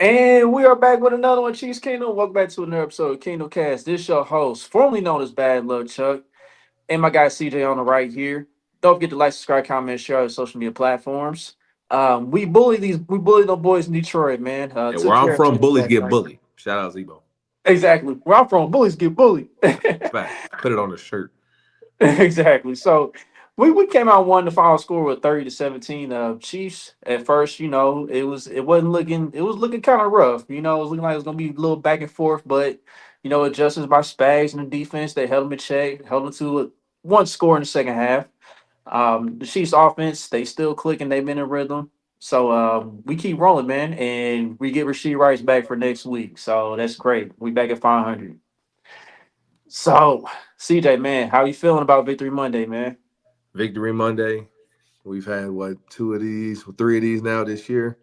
And we are back with another one, Chiefs Kingdom. Welcome back to another episode of Kingdom Cast. This your host, formerly known as Bad Love Chuck, and my guy CJ on the right here. Don't forget to like, subscribe, comment, share our social media platforms. We bully the boys in Detroit, man. And Took where I'm care of from, business bullies last get night. bullied. Shout out Zebo. Exactly. Where I'm from, bullies get bullied. Facts. Put it on the shirt. Exactly. So we came out one the final score with 30-17. Chiefs at first, it was looking kind of rough. It was looking like it was gonna be a little back and forth, but adjustments by Spags and the defense, they held them in check, held them to one score in the second half. The Chiefs offense, they still clicking, they've been in rhythm. So we keep rolling, man, and we get Rasheed Rice back for next week. So that's great. We back at 500. So, CJ, man, how you feeling about Victory Monday, man? Victory Monday. We've had what, two of these, three of these now this year.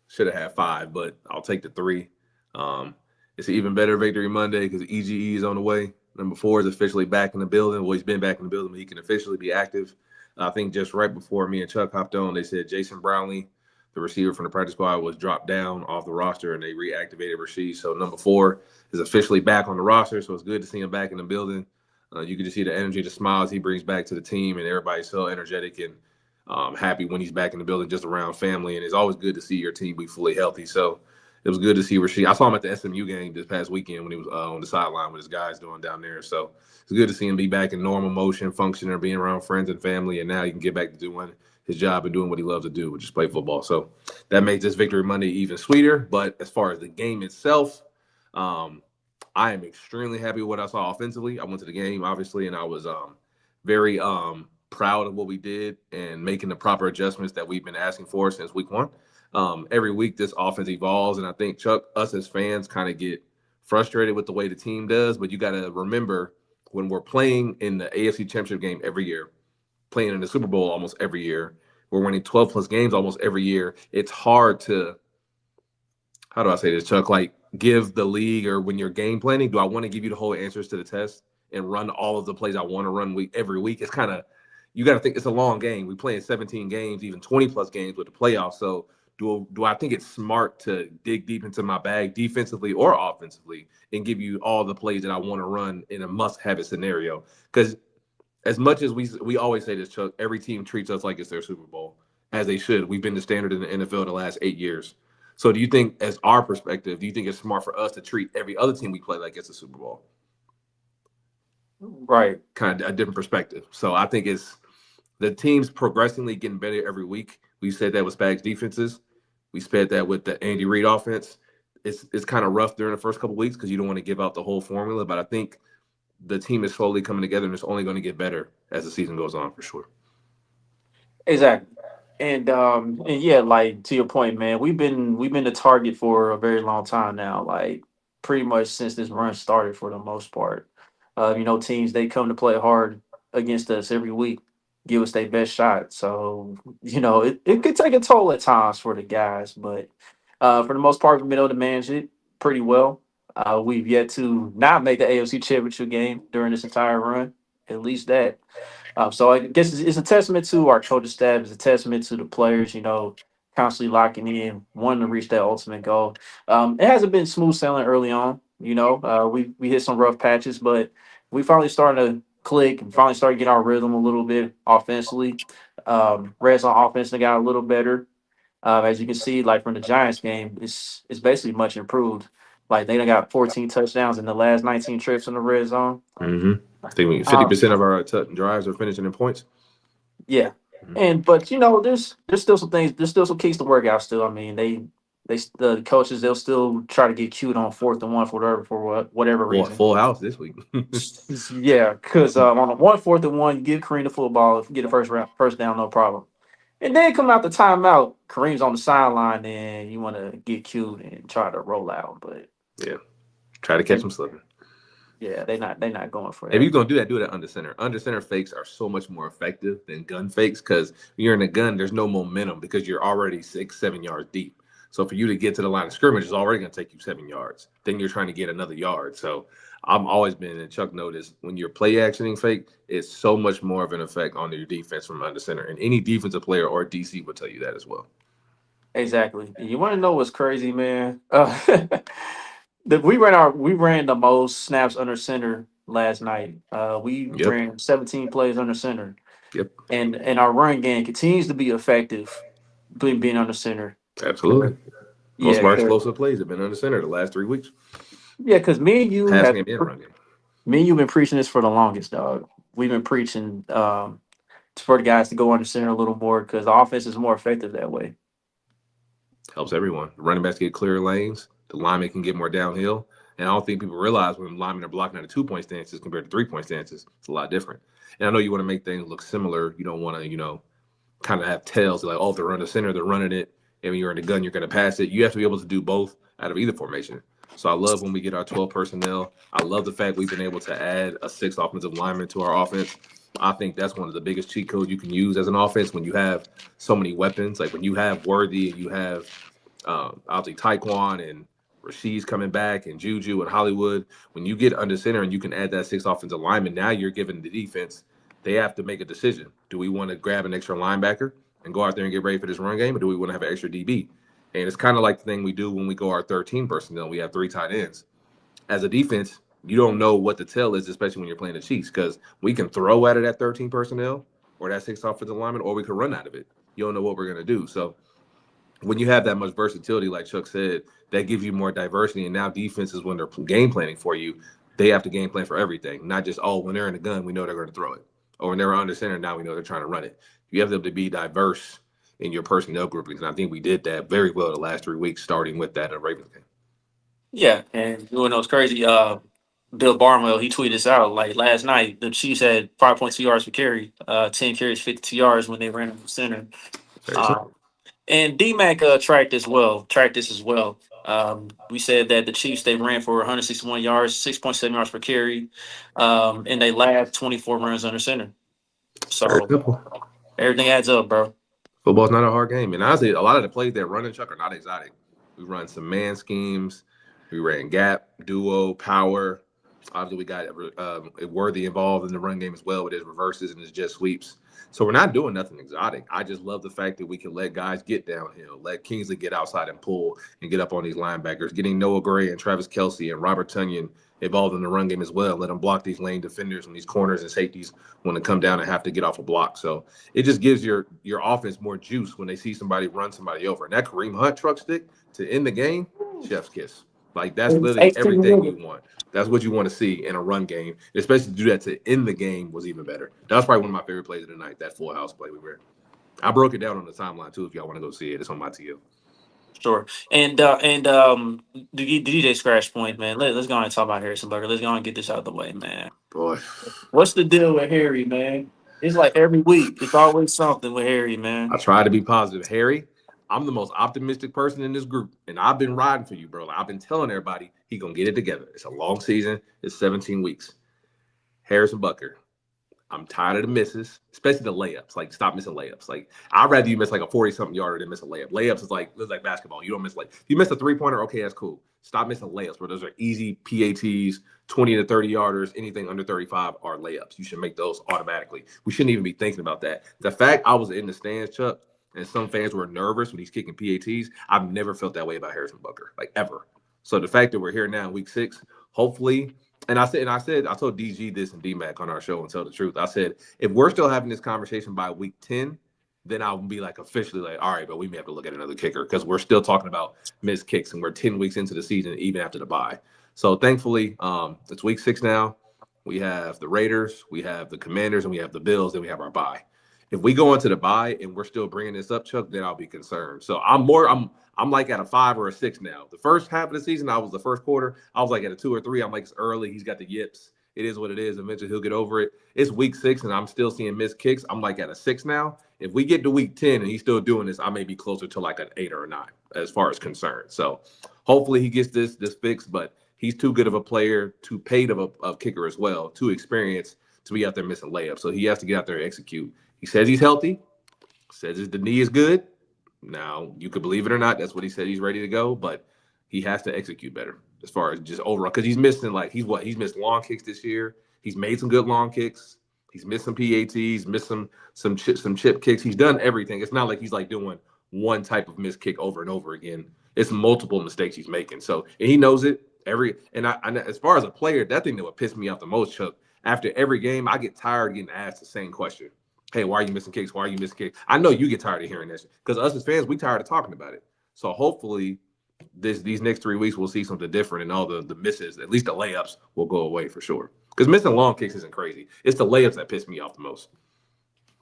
Should have had five, but I'll take the three. Um, it's an even better Victory Monday because EGE is on the way. Number four is officially back in the building. Well, he's been back in the building, but he can officially be active. I think just right before me and Chuck hopped on, they said Jason Brownlee, the receiver from the practice squad, was dropped down off the roster and they reactivated Rasheed. So number four is officially back on the roster. So it's good to see him back in the building. You can just see the energy, the smiles he brings back to the team, and everybody's so energetic and happy when he's back in the building, just around family. And it's always good to see your team be fully healthy. So it was good to see Rasheed. I saw him at the SMU game this past weekend when he was on the sideline with his guys doing down there. So it's good to see him be back in normal motion, functioning, being around friends and family, and now he can get back to doing his job and doing what he loves to do, which is play football. So that makes this Victory Monday even sweeter. But as far as the game itself, um, I am extremely happy with what I saw offensively. I went to the game, obviously, and I was very proud of what we did and making the proper adjustments that we've been asking for since week one. Every week, this offense evolves, and I think, Chuck, us as fans kind of get frustrated with the way the team does, but you got to remember when we're playing in the AFC Championship game every year, playing in the Super Bowl almost every year, we're winning 12 plus games almost every year. It's hard to, how do I say this, Chuck? Like, give the league, or when you're game planning, do I want to give you the whole answers to the test and run all of the plays I want to run every week? It's kind of, you got to think it's a long game. We play in 17 games, even 20 plus games with the playoffs. So do I think it's smart to dig deep into my bag defensively or offensively and give you all the plays that I want to run in a must have it scenario? Because as much as we always say this, Chuck, every team treats us like it's their Super Bowl, as they should. We've been the standard in the NFL the last 8 years. So do you think, as our perspective, do you think it's smart for us to treat every other team we play like it's a Super Bowl? Right. Kind of a different perspective. So I think it's the teams progressively getting better every week. We said that with Spags defenses. We said that with the Andy Reid offense. It's kind of rough during the first couple of weeks because you don't want to give out the whole formula, but I think the team is slowly coming together and it's only going to get better as the season goes on for sure. Exactly. And yeah, like to your point, man, we've been the target for a very long time now, like pretty much since this run started for the most part. Teams they come to play hard against us every week, give us their best shot. So, it could take a toll at times for the guys, but for the most part, we've been able to manage it pretty well. We've yet to not make the AFC Championship game during this entire run. At least that. So I guess it's a testament to our coaching staff. It's a testament to the players. Constantly locking in, wanting to reach that ultimate goal. It hasn't been smooth sailing early on. We hit some rough patches, but we finally started to click and finally started getting our rhythm a little bit offensively. Reds on offense they got a little better. As you can see, like from the Giants game, it's basically much improved. Like they done got 14 touchdowns in the last 19 trips in the red zone. Mm-hmm. I think Um, 50% of our drives are finishing in points. Yeah, Mm-hmm. but there's still some things. There's still some keys to work out. Still, I mean, the coaches they'll still try to get cute on 4th and 1 for whatever Boy, reason. full house this week. Yeah, because on a 4th and 1, you give Kareem the football, get a first down, no problem. And then come out the timeout, Kareem's on the sideline, and you want to get cute and try to roll out, but Yeah. Try to catch they them slipping. yeah they not going for If that. you're gonna do that, do it at under center. Under center fakes are so much more effective than gun fakes because when you're in a gun, there's no momentum because you're already 6, 7 yards deep. So for you to get to the line of scrimmage, it's already gonna take you 7 yards. Then you're trying to get another yard. So I've always been, and Chuck noticed, when you're play actioning fake, it's so much more of an effect on your defense from under center. And any defensive player or DC will tell you that as well. Exactly. You want to know what's crazy, man? We ran the most snaps under center last night. We Yep. ran 17 plays under center, Yep. and our run game continues to be effective being under center. Absolutely. Most Yeah, of our cause explosive plays have been under center the last 3 weeks. yeah, cause me and you Passing have game and run game. me and you been preaching this for the longest, dog. We've been preaching for the guys to go under center a little more because the offense is more effective that way. Helps everyone. The running backs get clearer lanes. The linemen can get more downhill. And I don't think people realize when linemen are blocking out of 2 point stances compared to 3 point stances, it's a lot different. And I know you want to make things look similar. You don't want to, kind of have tails like, oh, if they're running center, they're running it. And when you're in the gun, you're going to pass it. You have to be able to do both out of either formation. So I love when we get our 12 personnel. I love the fact we've been able to add a sixth offensive lineman to our offense. I think that's one of the biggest cheat codes you can use as an offense when you have so many weapons. Like when you have Worthy and you have obviously Taekwon and Rashid's coming back and Juju and Hollywood. When you get under center and you can add that sixth offensive lineman, now you're giving the defense, they have to make a decision. Do we want to grab an extra linebacker and go out there and get ready for this run game, or do we want to have an extra DB? And it's kind of like the thing we do when we go our 13 personnel. We have three tight ends. As a defense, you don't know what the tell is, especially when you're playing the Chiefs, because we can throw out of that 13 personnel or that six offensive lineman, or we can run out of it. You don't know what we're going to do. So when you have that much versatility, like Chuck said, that gives you more diversity. And now defenses, when they're game planning for you, they have to game plan for everything, not just, oh, when they're in the gun, we know they're going to throw it. Or when they're under center, now we know they're trying to run it. You have them to be diverse in your personnel groupings. And I think we did that very well the last 3 weeks, starting with that Ravens game. Yeah, and you know what's crazy? Bill Barnwell, he tweeted this out like last night. The Chiefs had 5.2 yards per carry, 10 carries, 52 yards when they ran in the center. Very Uh, simple. and DMAC tracked this as well. We said that the Chiefs they ran for 161 yards, 6.7 yards per carry, and they last 24 runs under center. Very So simple. everything adds up, bro. Football's not a hard game. And honestly, a lot of the plays that run and Chuck are not exotic. We run some man schemes. We ran gap, duo, power. Obviously, we got Worthy involved in the run game as well with his reverses and his jet sweeps. So we're not doing nothing exotic. I just love the fact that we can let guys get downhill, let Kingsley get outside and pull and get up on these linebackers, getting Noah Gray and Travis Kelsey and Robert Tunyon involved in the run game as well. Let them block these lane defenders and these corners and safeties when they come down and have to get off a block. So it just gives your offense more juice when they see somebody run somebody over. And that Kareem Hunt truck stick to end the game, chef's kiss. Like that's literally everything you want. That's what you want to see in a run game, especially to do that to end the game was even better. That was probably one of my favorite plays of the night. That full house play we were. I broke it down on the timeline too. If y'all want to go see it, it's on my TL. Sure. And the DJ Scratch Point, man. Let's go on and talk about Harrison Burger. Let's go on and get this out of the way, man. Boy, What's the deal with Harry, man? It's like every week. It's always something with Harry, man. I try to be positive. Harry, I'm the most optimistic person in this group, and I've been riding for you, bro. Like, I've been telling everybody he gonna get it together. It's a long season. It's 17 weeks. Harrison Bucker, I'm tired of the misses, especially the layups. Like, stop missing layups. Like, I'd rather you miss like a 40-something yarder than miss a layup. Layups is like it's like basketball. You don't miss like if you miss a 3-pointer, okay, that's cool. Stop missing layups, bro. Those are easy PATs, 20 to 30 yarders. Anything under 35 are layups. You should make those automatically. We shouldn't even be thinking about that. The fact I was in the stands, Chuck, and some fans were nervous when he's kicking PATs, I've never felt that way about Harrison Bucker, like ever. So the fact that we're here now in week 6, hopefully I told DG this and DMAC on our show and tell the truth. I said, if we're still having this conversation by week 10, then I'll be like officially like, all right, but we may have to look at another kicker because we're still talking about missed kicks and we're 10 weeks into the season, even after the bye. So thankfully, it's week 6 now. We have the Raiders, we have the Commanders, and we have the Bills, then we have our bye. If we go into the bye and we're still bringing this up, Chuck, then I'll be concerned. So I'm like at a 5 or a 6 now. The first half of the season, I was the first quarter. I was like at a 2 or 3. I'm like, it's early. He's got the yips. It is what it is. Eventually, he'll get over it. It's week 6, and I'm still seeing missed kicks. I'm like at a 6 now. If we get to week 10 and he's still doing this, I may be closer to like an 8 or a 9 as far as concerned. So hopefully he gets this fixed, but he's too good of a player, too paid of a kicker as well, too experienced to be out there missing layups. So he has to get out there and execute. He says he's healthy, says the knee is good. Now, you could believe it or not, that's what he said he's ready to go, but he has to execute better as far as just overall. Because he's missing, like, he's missed long kicks this year. He's made some good long kicks. He's missed some PATs, missed some chip kicks. He's done everything. It's not like he's like doing one type of missed kick over and over again. It's multiple mistakes he's making. So and he knows it. As far as a player, that thing that would piss me off the most, Chuck. After every game, I get tired of getting asked the same question. Hey, why are you missing kicks? Why are you missing kicks? I know you get tired of hearing this because us as fans, we tired of talking about it. So hopefully, these next 3 weeks we'll see something different, and all the misses, at least the layups, will go away for sure. Because missing long kicks isn't crazy. It's the layups that piss me off the most.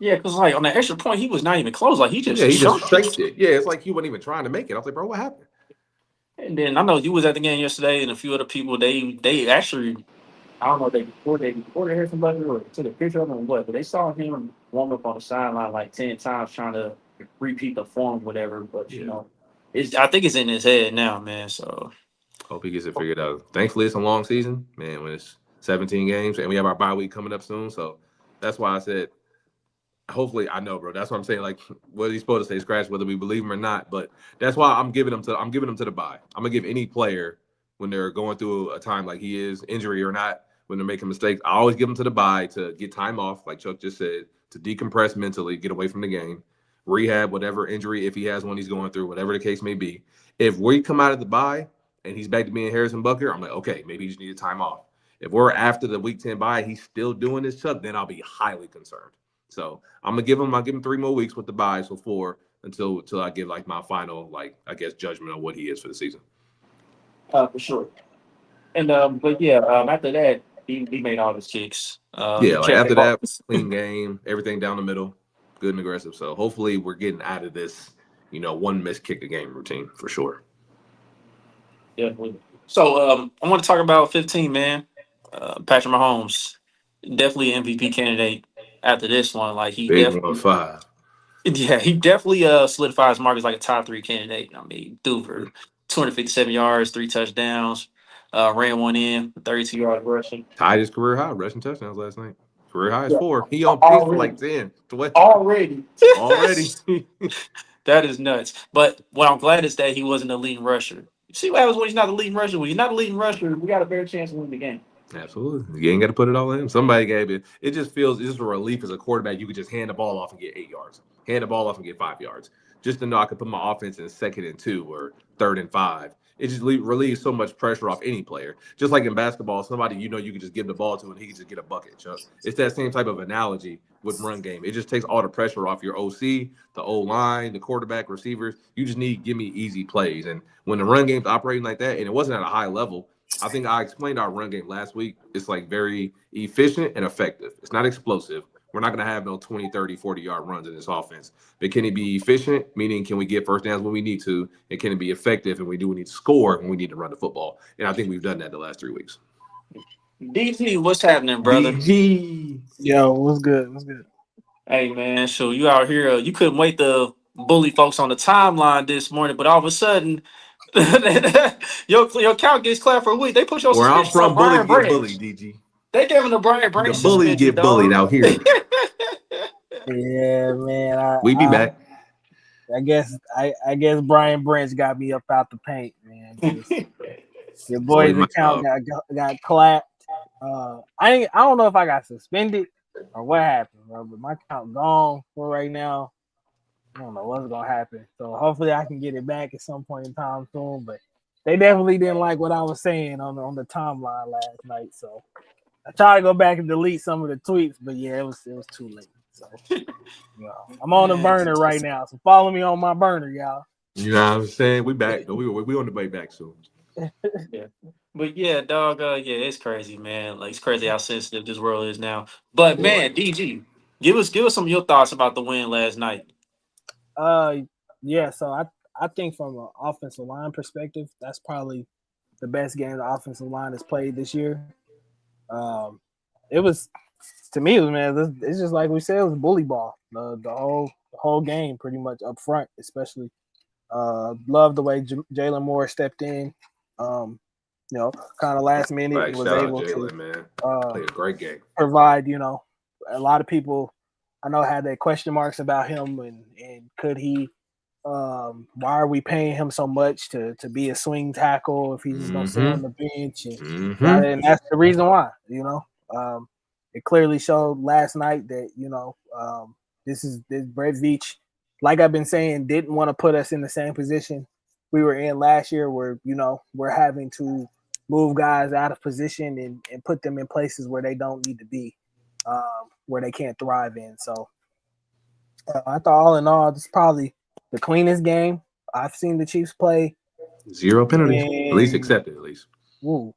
Yeah, because like on the extra point, he was not even close. Like he Yeah, just he just chunked faked it. it. Yeah, it's like he wasn't even trying to make it. I was like, bro, what happened? And then I know you was at the game yesterday, and a few other people they actually I don't know if they recorded Harrison Butler or took a picture of him or what, but they saw him warm up on the sideline like 10 times trying to repeat the form, whatever. But Yeah. it's I think it's in his head now, man. So Hope he gets it figured out. Thankfully, it's a long season, man. When it's 17 games, and we have our bye week coming up soon, so that's why I said, hopefully, I know, bro. That's what I'm saying. Like, what he's supposed to say, scratch whether we believe him or not. But that's why I'm giving him to the bye. I'm gonna give any player when they're going through a time like he is, injury or not, when they're making mistakes. I always give them to the bye to get time off, like Chuck just said, to decompress mentally, get away from the game, rehab whatever injury if he has one he's going through, whatever the case may be. If we come out of the bye and he's back to being Harrison Bucker, I'm like, okay, maybe he just needed time off. If we're after the week 10 bye, he's still doing this, Chuck, then I'll be highly concerned. So I'll give him 3 more weeks with the bye, so 4 until I give like my final, like, I guess, judgment on what he is for the season. for sure. And but yeah, after that he made all his kicks. He Yeah, like kept after it all. that, clean game, everything down the middle, good and aggressive. So hopefully we're getting out of this, one missed kick a game routine for sure. Definitely. So I want to talk about 15, man. Patrick Mahomes, definitely an MVP candidate after this one. Like he Big one definitely, five. yeah, he definitely solidifies Mark as like a top three candidate. I mean, threw for 257 yards, 3 touchdowns, ran one in, 32 yards rushing. Tied his career high rushing touchdowns last night. Career high is Yeah, 4. He on pace for already, like 10, 12 already. already. That is nuts. But what I'm glad is that he wasn't a leading rusher. You see what happens when he's not the leading rusher? When you're not a leading rusher, we got a better chance of winning the game. Absolutely. You ain't got to put it all in. Somebody gave it. It just feels, it's just a relief as a quarterback. You could just hand the ball off and get 8 yards, hand the ball off and get 5 yards. Just to know I could put my offense in 2nd and 2 or 3rd and 5. It just relieves so much pressure off any player. Just like in basketball, somebody you could just give the ball to and he can just get a bucket, Chuck. It's that same type of analogy with run game. It just takes all the pressure off your OC, the O line, the quarterback, receivers. You just need give me easy plays. And when the run game's operating like that, and it wasn't at a high level, I think I explained our run game last week. It's like very efficient and effective. It's not explosive. We're not going to have no 20, 30, 40-yard runs in this offense. But can it be efficient, meaning can we get first downs when we need to? And can it be effective and we need to score when we need to run the football? And I think we've done that the last 3 weeks. DT, what's happening, brother? DG. Yo, what's good? What's good? Hey man, so you out here? You couldn't wait to bully folks on the timeline this morning, but all of a sudden, your account gets cleared for a week. They put your Where I'm suspension on from, bullies Brian get Branch. bullied, DG. They gave him the Brian The Branch bullies suspension, get bullied dog. out here. Yeah, man. We be back. I guess Brian Branch got me up out the paint, man. 'Cause your Bully boy's my account dog. got clapped. I don't know if I got suspended or what happened, bro. But my account gone for right now. I don't know what's gonna happen. So hopefully I can get it back at some point in time soon. But they definitely didn't like what I was saying on the timeline last night. So I tried to go back and delete some of the tweets, but yeah, it was too late. So I'm on the Man. burner right now. So follow me on my burner, y'all. You know what I'm saying? We back. We on the way back soon. Yeah. But yeah, dog, yeah, it's crazy, man. Like it's crazy how sensitive this world is now. But Boy. man, DG, give us some of your thoughts about the win last night. Uh, yeah. So I think from an offensive line perspective, that's probably the best game the offensive line has played this year. It was to me, man. It's just like we said, it was bully ball. The whole game, pretty much up front, especially. Love the way Jalen Moore stepped in. Kind of last minute Like, and was shout out able to Jalen, man. uh, Played a great game. provide. A lot of people I know had their question marks about him and could he why are we paying him so much to be a swing tackle if he's just gonna sit on Mm-hmm. the bench Mm-hmm. and that's the reason why. It clearly showed last night that this Brett Veach like I've been saying, didn't want to put us in the same position we were in last year, where we're having to move guys out of position and put them in places where they don't need to be, where they can't thrive in. So I thought, all in all, this is probably the cleanest game I've seen the Chiefs play. 0 penalties, at least And accepted. At least ooh,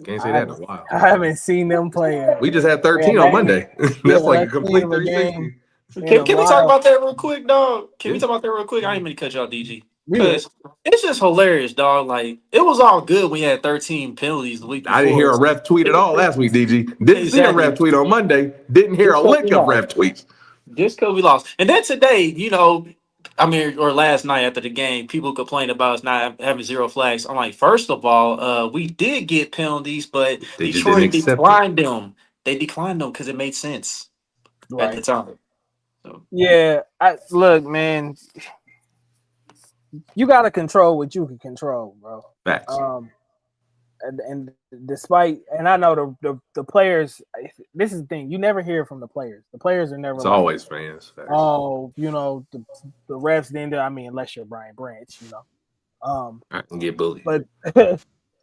can't say I that in haven't a while. I haven't seen them play We just had a 13 on that Monday. That's like a that clean complete of a game 360. in a Can we talk while. about that real quick, dog? Can we Yeah, talk about that real quick? I ain't mean to cut y'all, DG. We good. Cause it's just hilarious, dog. Like it was all good when we had 13 penalties the week I didn't before. hear a ref tweet at all last week, DG. Didn't see a ref Exactly. tweet on Monday. Didn't hear a Just because lick we of lost. ref tweets. Just because we lost. And then today, I mean, or last night after the game, people complained about us not having zero flags. I'm like, first of all, we did get penalties, but They just didn't Detroit accept it. declined them. They declined them because it made sense at the Right. time. So Yeah. I look, man. You got to control what you can control, bro. Facts. Um, and despite, and I know the players. This is the thing. You never hear from the players. The players are never It's like, always fans. Facts. oh, the refs didn't do. I mean, unless you're Brian Branch. I can get bullied. But Bummer.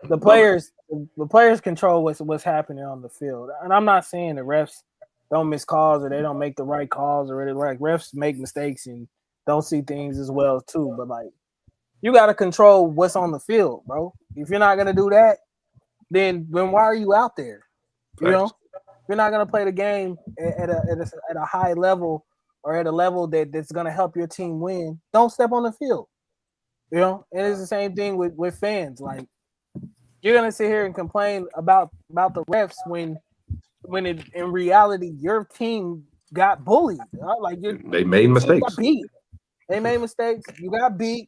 the players control what's happening on the field. And I'm not saying the refs don't miss calls or they don't make the right calls, or like refs make mistakes and don't see things as well too. But like, you got to control what's on the field, bro. If you're not gonna do that, then why are you out there? You Facts. know, if you're not gonna play the game at a high level or at a level that's gonna help your team win. Don't step on the field. And it's the same thing with fans. Like, you're gonna sit here and complain about the refs when in reality your team got bullied. Like, They made your team got mistakes. beat. They made mistakes. You got beat.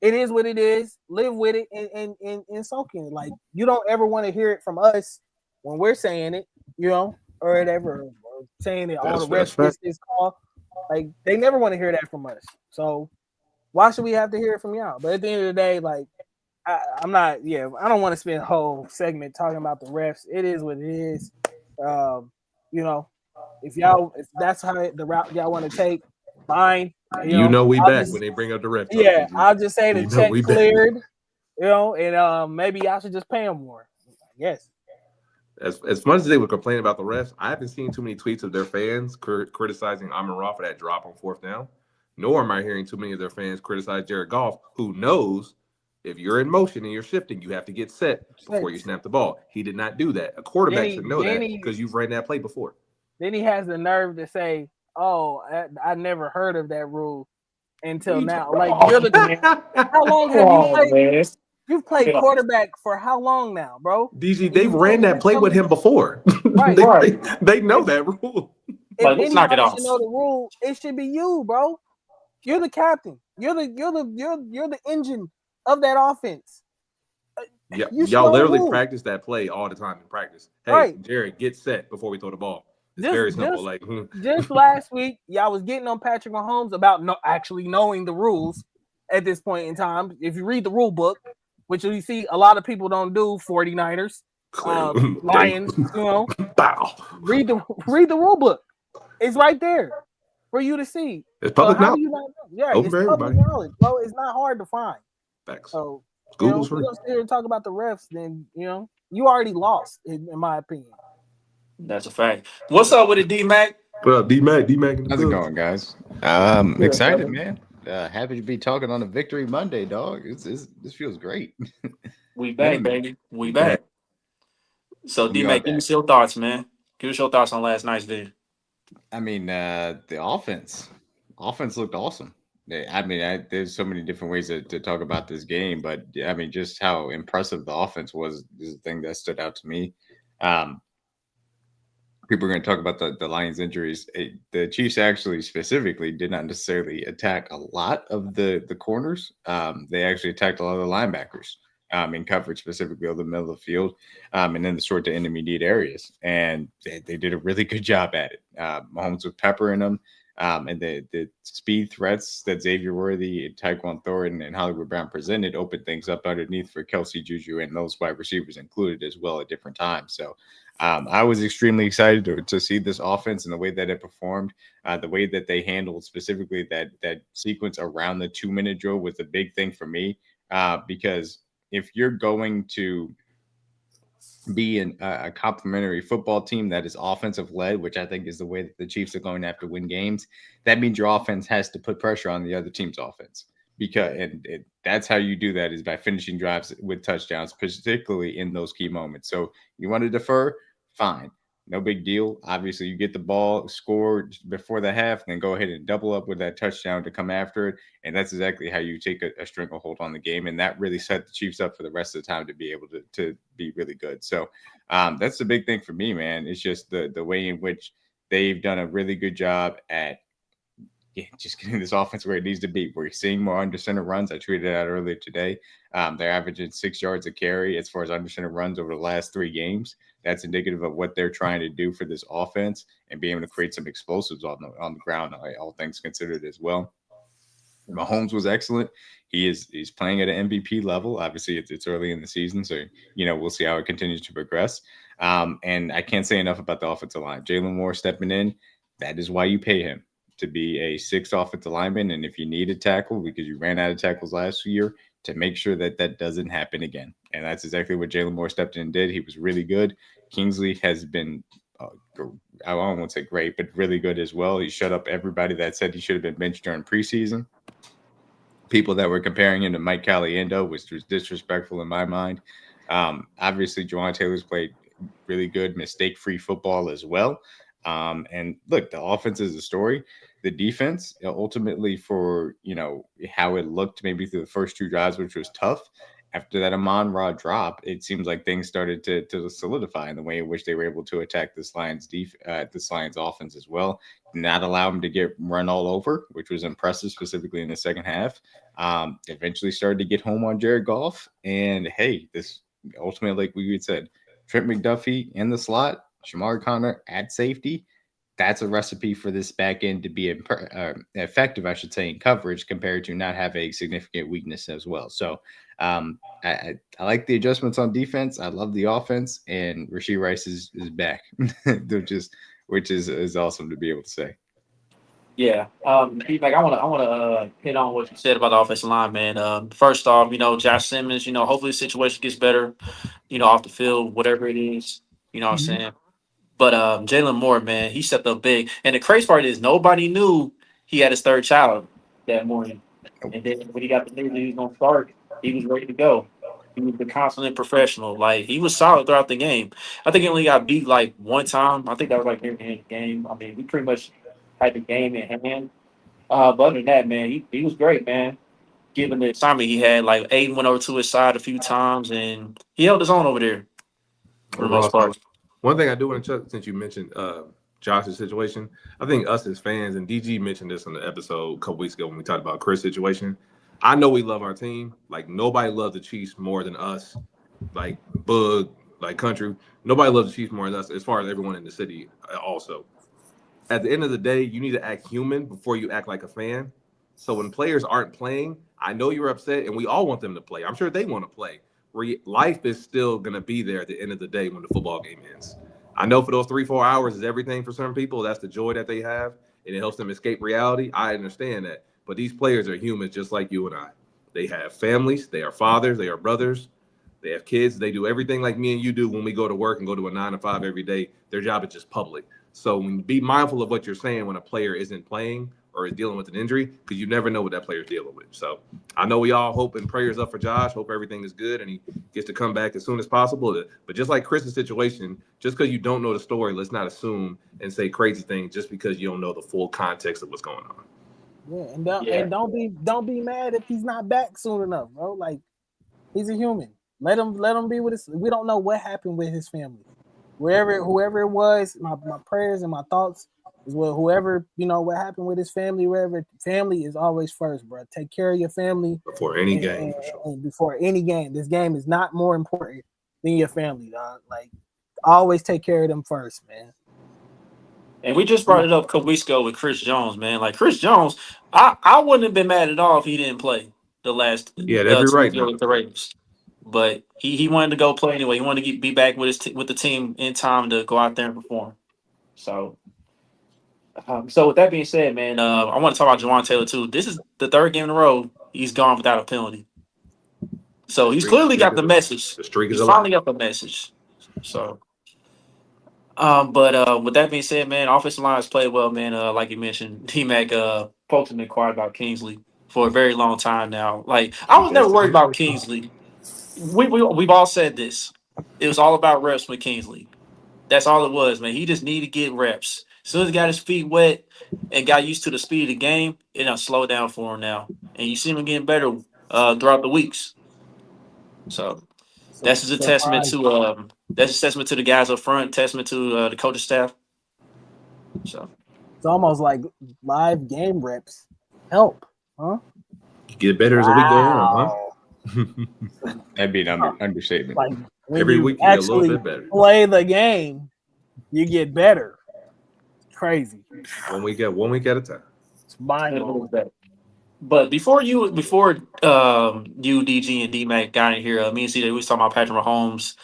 It is what it is. Live with it and soak in it. Like, you don't ever want to hear it from us when we're saying it, or whatever, or saying it. All the That's refs fact. this call. Like, they never want to hear that from us. So why should we have to hear it from y'all? But at the end of the day, like, I'm not. Yeah, I don't want to spend a whole segment talking about the refs. It is what it is. Um, you know, if that's the route y'all want to take, fine. You know we I'll back when just they bring up the ref talk, yeah, DG. I'll just say the You know check we back. cleared. And maybe y'all should just pay them more. Yes. As much as they would complain about the refs, I haven't seen too many tweets of their fans criticizing Amon Ra for that drop on fourth down. Nor am I hearing too many of their fans criticize Jared Goff, who knows if you're in motion and you're shifting, you have to get set before you snap the ball. He did not do that. A quarterback should know that because you've ran that play before. Then he has the nerve to say, "Oh, I never heard of that rule until now." Like, how long have you played? man. You've played quarterback for how long now, bro? DG, And they've ran that play with him before. Right. They know that rule. If Like, let's knock it anybody off. should know the rule, it should be you, bro. You're the captain. You're the engine of that offense. Yeah, You should y'all know the literally rule. practice that play all the time in practice. Hey, Right. Jared, get set before we throw the ball. It's very simple. Just last week, y'all was getting on Patrick Mahomes about actually knowing the rules at this point in time. If you read the rule book, which you see a lot of people don't do, 49ers, Lions, Bow. read the rule book. It's right there for you to see. It's So public how knowledge. do you not know? Yeah, Open it's for public everybody. knowledge, bro. It's not hard to find. Facts. So Google's if we're free. gonna sit here and talk about the refs, then you already lost, in my opinion. That's a fact. What's up with it, D Mac? What up, D-Mac? D-Mac in the How's it building. going, guys? Yeah, Excited, brother. man. Happy to be talking on a Victory Monday, dog. This feels great. We Been a back, minute. baby. We back. So D We are Mac, give back. us your thoughts, man. Give us your thoughts on last night's video. I mean, the offense looked awesome. There's so many different ways to talk about this game, but I mean, just how impressive the offense was is the thing that stood out to me. People are going to talk about the Lions injuries. The Chiefs actually specifically did not necessarily attack a lot of the corners. They actually attacked a lot of the linebackers in coverage, specifically on the middle of the field, and then the short to intermediate areas. And they did a really good job at it. Mahomes with pepper in them. And the speed threats that Xavier Worthy, Tyquan Thornton, and Hollywood Brown presented opened things up underneath for Kelsey Juju and those wide receivers included as well at different times. So I was extremely excited to see this offense and the way that it performed, the way that they handled specifically that sequence around the 2-minute drill was a big thing for me, because if you're going to be a complementary football team that is offensive led, which I think is the way that the Chiefs are going to have to win games, that means your offense has to put pressure on the other team's offense. Because that's how you do that is by finishing drives with touchdowns, particularly in those key moments. So you want to defer, fine, no big deal. Obviously, you get the ball scored before the half, then go ahead and double up with that touchdown to come after it, and that's exactly how you take a stranglehold on the game, and that really set the Chiefs up for the rest of the time to be able to be really good. So that's the big thing for me, man. It's just the way in which they've done a really good job at just getting this offense where it needs to be. We're seeing more under center runs. I tweeted out earlier today. They're averaging 6 yards a carry as far as under center runs over the last 3 games. That's indicative of what they're trying to do for this offense and being able to create some explosives on the ground, all things considered as well. Mahomes was excellent. He's playing at an MVP level. Obviously, it's early in the season, so we'll see how it continues to progress. And I can't say enough about the offensive line. Jalen Moore stepping in. That is why you pay him to be a 6th offensive lineman. And if you need a tackle because you ran out of tackles last year, to make sure that that doesn't happen again. And that's exactly what Jalen Moore stepped in and did. He was really good. Kingsley has been, I won't say great, but really good as well. He shut up everybody that said he should have been benched during preseason. People that were comparing him to Mike Caliendo, which was disrespectful in my mind. Obviously, Juwan Taylor's played really good, mistake-free football as well. And look, the offense is a story. The defense, ultimately, for how it looked maybe through the first 2 drives, which was tough. After that Amon-Ra drop, it seems like things started to solidify in the way in which they were able to attack this Lions offense as well. Not allow them to get run all over, which was impressive, specifically in the second half. Eventually started to get home on Jared Goff. And hey, this ultimately, like we had said, Trent McDuffie in the slot, Shamar Connor at safety. That's a recipe for this back end to be effective, I should say, in coverage compared to not have a significant weakness as well. So I like the adjustments on defense. I love the offense, and Rashee Rice is back, which is awesome to be able to say. Yeah. Like I wanna hit on what you said about the offensive line, man. First off, Josh Simmons, hopefully the situation gets better, off the field, whatever it is, what I'm saying. But Jalen Moore, man, he stepped up big. And the crazy part is nobody knew he had his 3rd child that morning. And then when he got the news that he was gonna start, he was ready to go. He was the consummate professional. Like he was solid throughout the game. I think he only got beat like one time. I think that was like near the end of the game. I mean, we pretty much had the game in hand. But other than that, man, he was great, man. Given the assignment he had, like Aiden went over to his side a few times and he held his own over there for the most part. One thing I do want to check, since you mentioned Josh's situation, I think us as fans, and DG mentioned this on the episode a couple weeks ago when we talked about Chris' situation. I know we love our team. Like nobody loves the Chiefs more than us. Like Bug, like Country, nobody loves the Chiefs more than us. As far as everyone in the city, also. At the end of the day, you need to act human before you act like a fan. So when players aren't playing, I know you're upset, and we all want them to play. I'm sure they want to play. Life is still going to be there at the end of the day when the football game ends. I know for those 3-4 hours is everything for some people. That's the joy that they have, and it helps them escape reality. I understand that. But these players are humans just like you and I. They have families. They are fathers. They are brothers. They have kids. They do everything like me and you do when we go to work and go to a 9 to 5 every day. Their job is just public. So be mindful of what you're saying when a player isn't playing or is dealing with an injury, because you never know what that player's dealing with. So I know we all hope and prayers up for Josh. Hope everything is good and he gets to come back as soon as possible. But just like Chris's situation, just because you don't know the story, let's not assume and say crazy things just because you don't know the full context of what's going on. Yeah, and don't be mad if he's not back soon enough, bro. Like he's a human. Let him be with his. We don't know what happened with his family. Whoever it was, my prayers and my thoughts is well, whoever, what happened with his family, wherever. Family is always first, bro. Take care of your family before any game. And before any game. This game is not more important than your family, dog. Like always take care of them first, man. And we just brought Yeah. it up a couple weeks ago with Chris Jones, man. Like Chris Jones, I wouldn't have been mad at all if he didn't play the last He had every 2 right weeks ago not with to. the Ravens. But he wanted to go play anyway. He wanted to be back with with the team in time to go out there and perform. So, so with that being said, man, I want to talk about Jawan Taylor too. This is the third game in a row he's gone without a penalty. So he's The clearly streak got is the message. the streak is He's alive. finally got the message. So, but with that being said, man, offensive line has played well, man. Like you mentioned, D Mac, folks have been quiet about Kingsley for a very long time now. Like I was never That's the worried about issue. Kingsley. We've all said this. It was all about reps with Kingsley. That's all it was, man. He just needed to get reps. As soon as he got his feet wet and got used to the speed of the game, it'll slow down for him now. And you see him getting better throughout the weeks. So that's just a testament Surprise. to the guys up front, testament to the coaching staff. So It's almost like live game reps help, huh? You get better as the week go on, Wow. huh? That'd be an understatement. Like when Every you week you get a little actually bit better. play the game, you get better. Crazy. 1 week at a time. It's mind it blowing. was that. But before you DG and D Mac got in here, me and CJ we was talking about Patrick Mahomes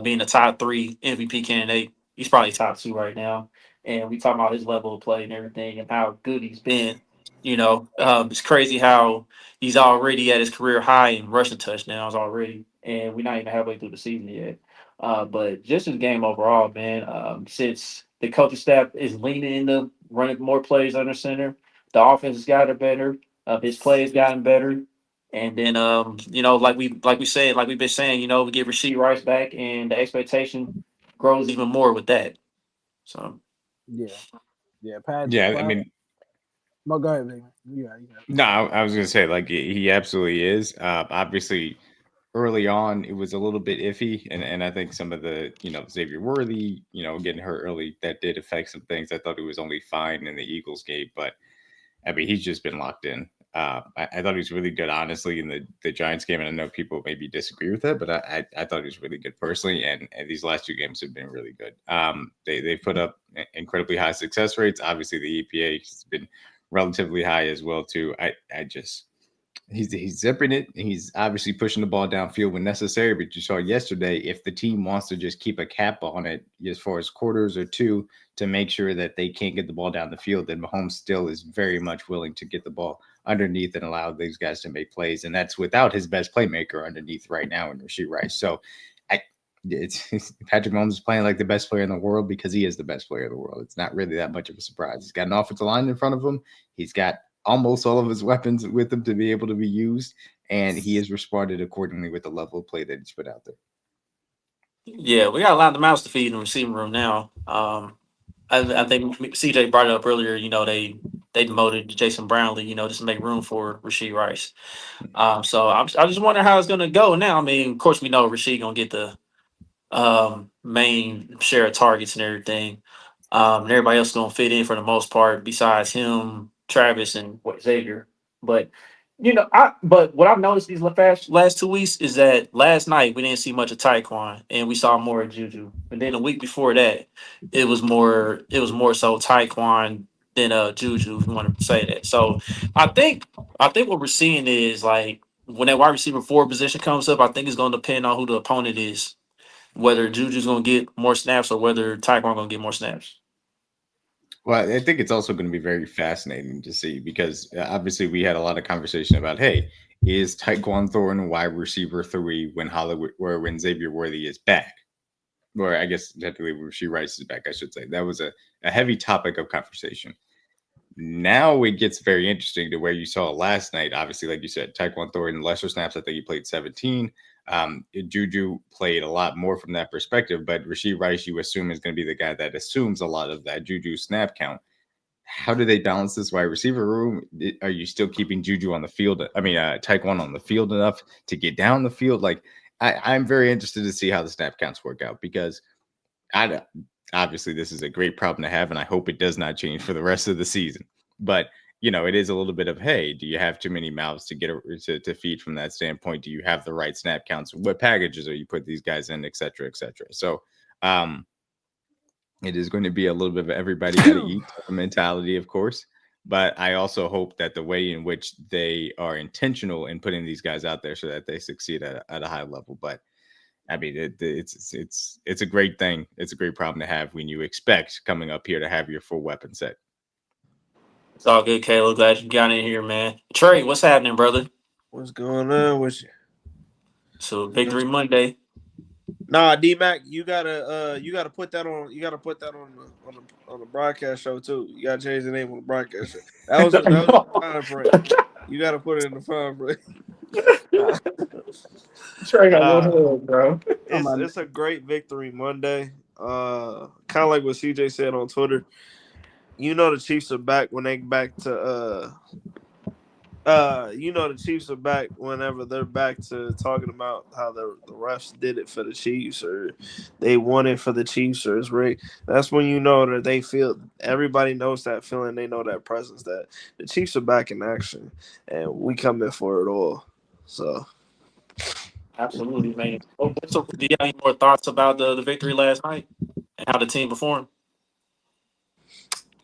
being a top three MVP candidate. He's probably top two right now, and we talking about his level of play and everything and how good he's been. It's crazy how he's already at his career high in rushing touchdowns already, and we're not even halfway through the season yet. But just his game overall, man. Since the coaching staff is leaning into running more plays under center, the offense has gotten better. His play has gotten better. And then like we've been saying, we get Rasheed Rice back and the expectation grows even more with that. So Yeah. Yeah. Pat, Yeah, I Pat. mean, No, go ahead, baby. Yeah. no, I was gonna say like he absolutely is. Obviously, early on it was a little bit iffy, and I think some of the Xavier Worthy getting hurt early that did affect some things. I thought he was only fine in the Eagles game, but I mean he's just been locked in. I thought he was really good, honestly, in the Giants game, and I know people maybe disagree with that, but I thought he was really good personally, and these last two games have been really good. They put up incredibly high success rates. Obviously, the EPA has been relatively high as well too. I just he's zipping it. He's obviously pushing the ball downfield when necessary. But you saw yesterday, if the team wants to just keep a cap on it as far as quarters or two to make sure that they can't get the ball down the field, then Mahomes still is very much willing to get the ball underneath and allow these guys to make plays. And that's without his best playmaker underneath right now in Rasheed Rice. So I it's Patrick Mahomes is playing like the best player in the world because he is the best player in the world. It's not really that much of a surprise. He's got an offensive line in front of him. He's got almost all of his weapons with him to be able to be used, and he has responded accordingly with the level of play that he's put out there. yeah, we got a lot of the mouths to feed in the receiving room now. I think CJ brought it up earlier. They demoted Jason Brownlee, just to make room for Rasheed Rice. So I just wonder how it's gonna go now. I mean, of course we know Rasheed gonna get the main share of targets and everything. And everybody else is gonna fit in for the most part, besides him, Travis, and Xavier. But but what I've noticed these last 2 weeks is that last night we didn't see much of Taekwon and we saw more of Juju. And then the week before that, it was more so Taekwon than Juju, if you want to say that. So I think what we're seeing is like when that wide receiver four position comes up, I think it's gonna depend on who the opponent is, whether Juju's gonna get more snaps or whether Taekwon gonna get more snaps. Well, I think it's also going to be very fascinating to see because obviously we had a lot of conversation about, hey, is Tyquan Thornton wide receiver 3 when Hollywood or when Xavier Worthy is back? Or I guess technically when she Rice is back, I should say. That was a heavy topic of conversation. Now it gets very interesting to where you saw last night. Obviously, like you said, Taekwon Thornton, lesser snaps. I think he played 17. Juju played a lot more from that perspective, but Rasheed Rice, you assume, is going to be the guy that assumes a lot of that Juju snap count. How do they balance this wide receiver room? Are you still keeping Juju on the field? I mean, Taekwon on the field enough to get down the field? Like, I'm very interested to see how the snap counts work out because I obviously this is a great problem to have, and I hope it does not change for the rest of the season. But it is a little bit of, hey, do you have too many mouths to get to feed from that standpoint? Do you have the right snap counts? What packages are you put these guys in, et cetera, et cetera? So, um, It is going to be a little bit of everybody got to eat type of mentality, of course. But I also hope that the way in which they are intentional in putting these guys out there so that they succeed at a high level. But I mean, it's a great thing. It's a great problem to have when you expect coming up here to have your full weapon set. It's all good, Caleb. Glad you got in here, man. Trey, what's happening, brother? What's going on with you? So Victory Monday. Nah, D Mac, you gotta put that on. You gotta put that on the broadcast show too. You gotta change the name on the broadcast show. That was fine print. You gotta put it in the fine print. Trey got one Nah, head, bro. it's a great victory Monday. Kind of like what CJ said on Twitter. You know the Chiefs are back when they back to the Chiefs are back whenever they're back to talking about how the refs did it for the Chiefs or they won it for the Chiefs or it's rigged. That's when you know that they feel everybody knows that feeling. They know that presence that the Chiefs are back in action and we come in for it all. So Absolutely, man. So, do you have any more thoughts about the victory last night and how the team performed?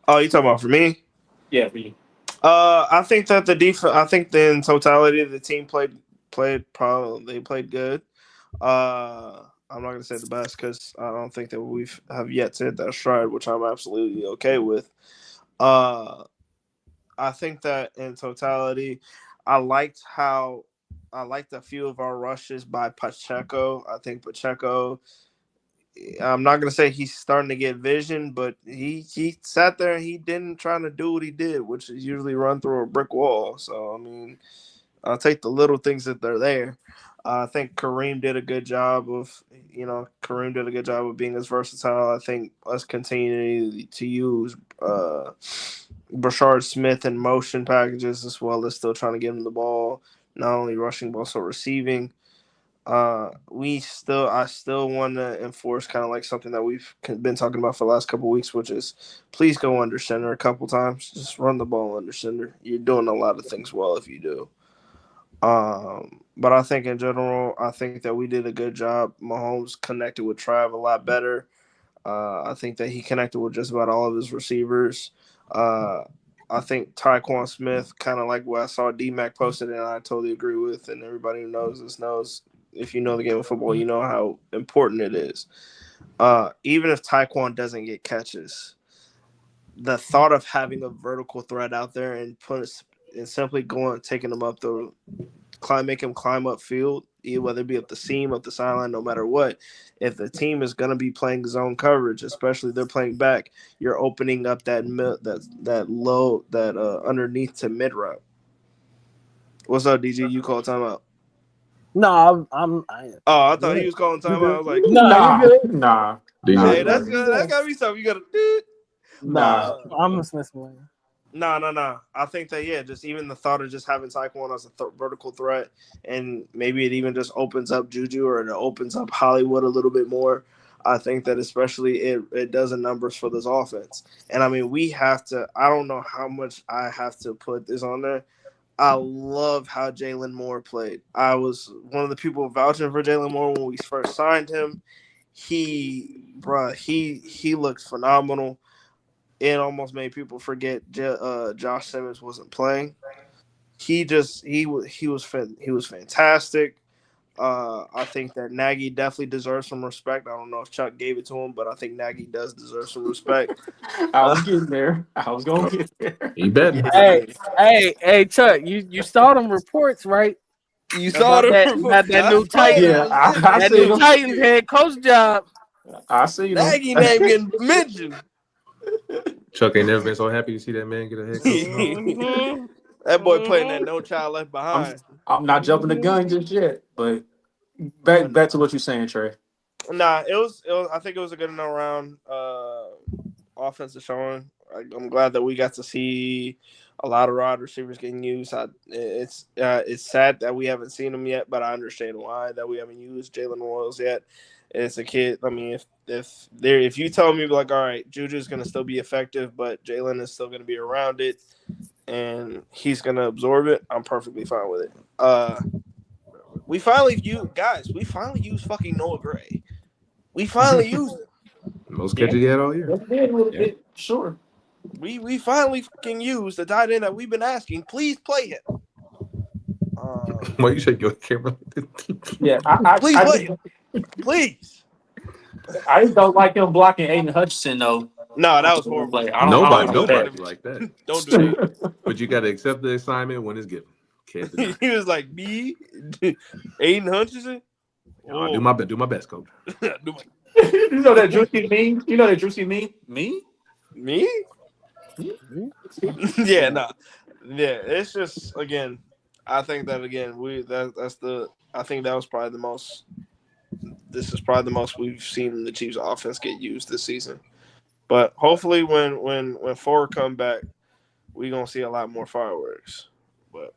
oh, you talking about for me? Yeah, for you. I think that the defense. I think that in totality the team they played good. I'm not gonna say the best because I don't think that we've have yet to hit that stride, which I'm absolutely okay with. Uh, I think that in totality, I liked how I liked a few of our rushes by Pacheco. I think Pacheco. I'm not gonna say he's starting to get vision, but he sat there and he didn't try to do what he did, which is usually run through a brick wall. So I mean, I'll take the little things that they're there. I think Kareem did a good job of being as versatile. I think us continuing to use Brashard Smith in motion packages as well as still trying to get him the ball, not only rushing but also receiving. I still want to enforce kind of like something that we've been talking about for the last couple of weeks, which is please go under center a couple times. Just run the ball under center. You're doing a lot of things well if you do. But I think in general, I think that we did a good job. Mahomes connected with Trav a lot better. I think that he connected with just about all of his receivers. Uh, I think Tyquan Smith, kind of like what I saw D-Mac posted, and I totally agree with, and everybody who knows this knows, if you know the game of football, you know how important it is. Even if Tyquan doesn't get catches, the thought of having a vertical threat out there and simply taking them up make him climb up field, whether it be up the seam, up the sideline, no matter what. If the team is going to be playing zone coverage, especially they're playing back, you're opening up that underneath to mid route. What's up, DG? You call timeout? No, I thought he was calling timeout. I was like, no, you good. Nah. hey, DJ, that's good. That gotta be something you gotta do. Nah. I'm a Smith boy. No. I think that just even the thought of just having Taekwondo as a vertical threat, and maybe it even just opens up Juju or it opens up Hollywood a little bit more. I think that especially it does a numbers for this offense. And I mean, we have to. I don't know how much I have to put this on there. I love how Jalen Moore played. I was one of the people vouching for Jalen Moore when we first signed him. He looked phenomenal. It almost made people forget Josh Simmons wasn't playing. He was fantastic. I think that Nagy definitely deserves some respect. I don't know if Chuck gave it to him, but I think Nagy does deserve some respect. I was getting there. I was gonna get there. he better. Hey, Chuck, you saw them reports, right? You saw About that new Titan, Yeah, I that seen new them. Titans head coach job. I seen them. Nagy name getting mentioned. Chuck ain't never been so happy to see that man get a head coach. Mm-hmm. That boy playing that No Child Left I'm Behind. I'm not jumping the gun just yet, but back to what you're saying, Trey. Nah, it was. I think it was a good enough round. Offensive showing. I'm glad that we got to see a lot of wide receivers getting used. It's sad that we haven't seen them yet, but I understand why that we haven't used Jalen Royals yet. It's a kid. I mean, if you tell me like, all right, Juju's gonna still be effective, but Jalen is still gonna be around it, and he's gonna absorb it, I'm perfectly fine with it. We finally used fucking Noah Gray. We finally used him. Most catches he had all year. Sure. We finally can use the tight end that we've been asking. Please play him. Why you shake your camera? Yeah, Please play him. Please. I just don't like him blocking Aiden Hutchinson though. No, that was horrible. I don't like Nobody that. like that. Don't do that. But you got to accept the assignment when it's given. Can't deny. He was like, me, Aiden Hutchinson. I'll do my best, coach. You know that Drewski meme? You know that Drewski meme? Me? Yeah, no. Yeah, it's just again. I think that again I think that was probably the most. This is probably the most we've seen the Chiefs' offense get used this season. But hopefully, when Ford come back, we're gonna see a lot more fireworks. But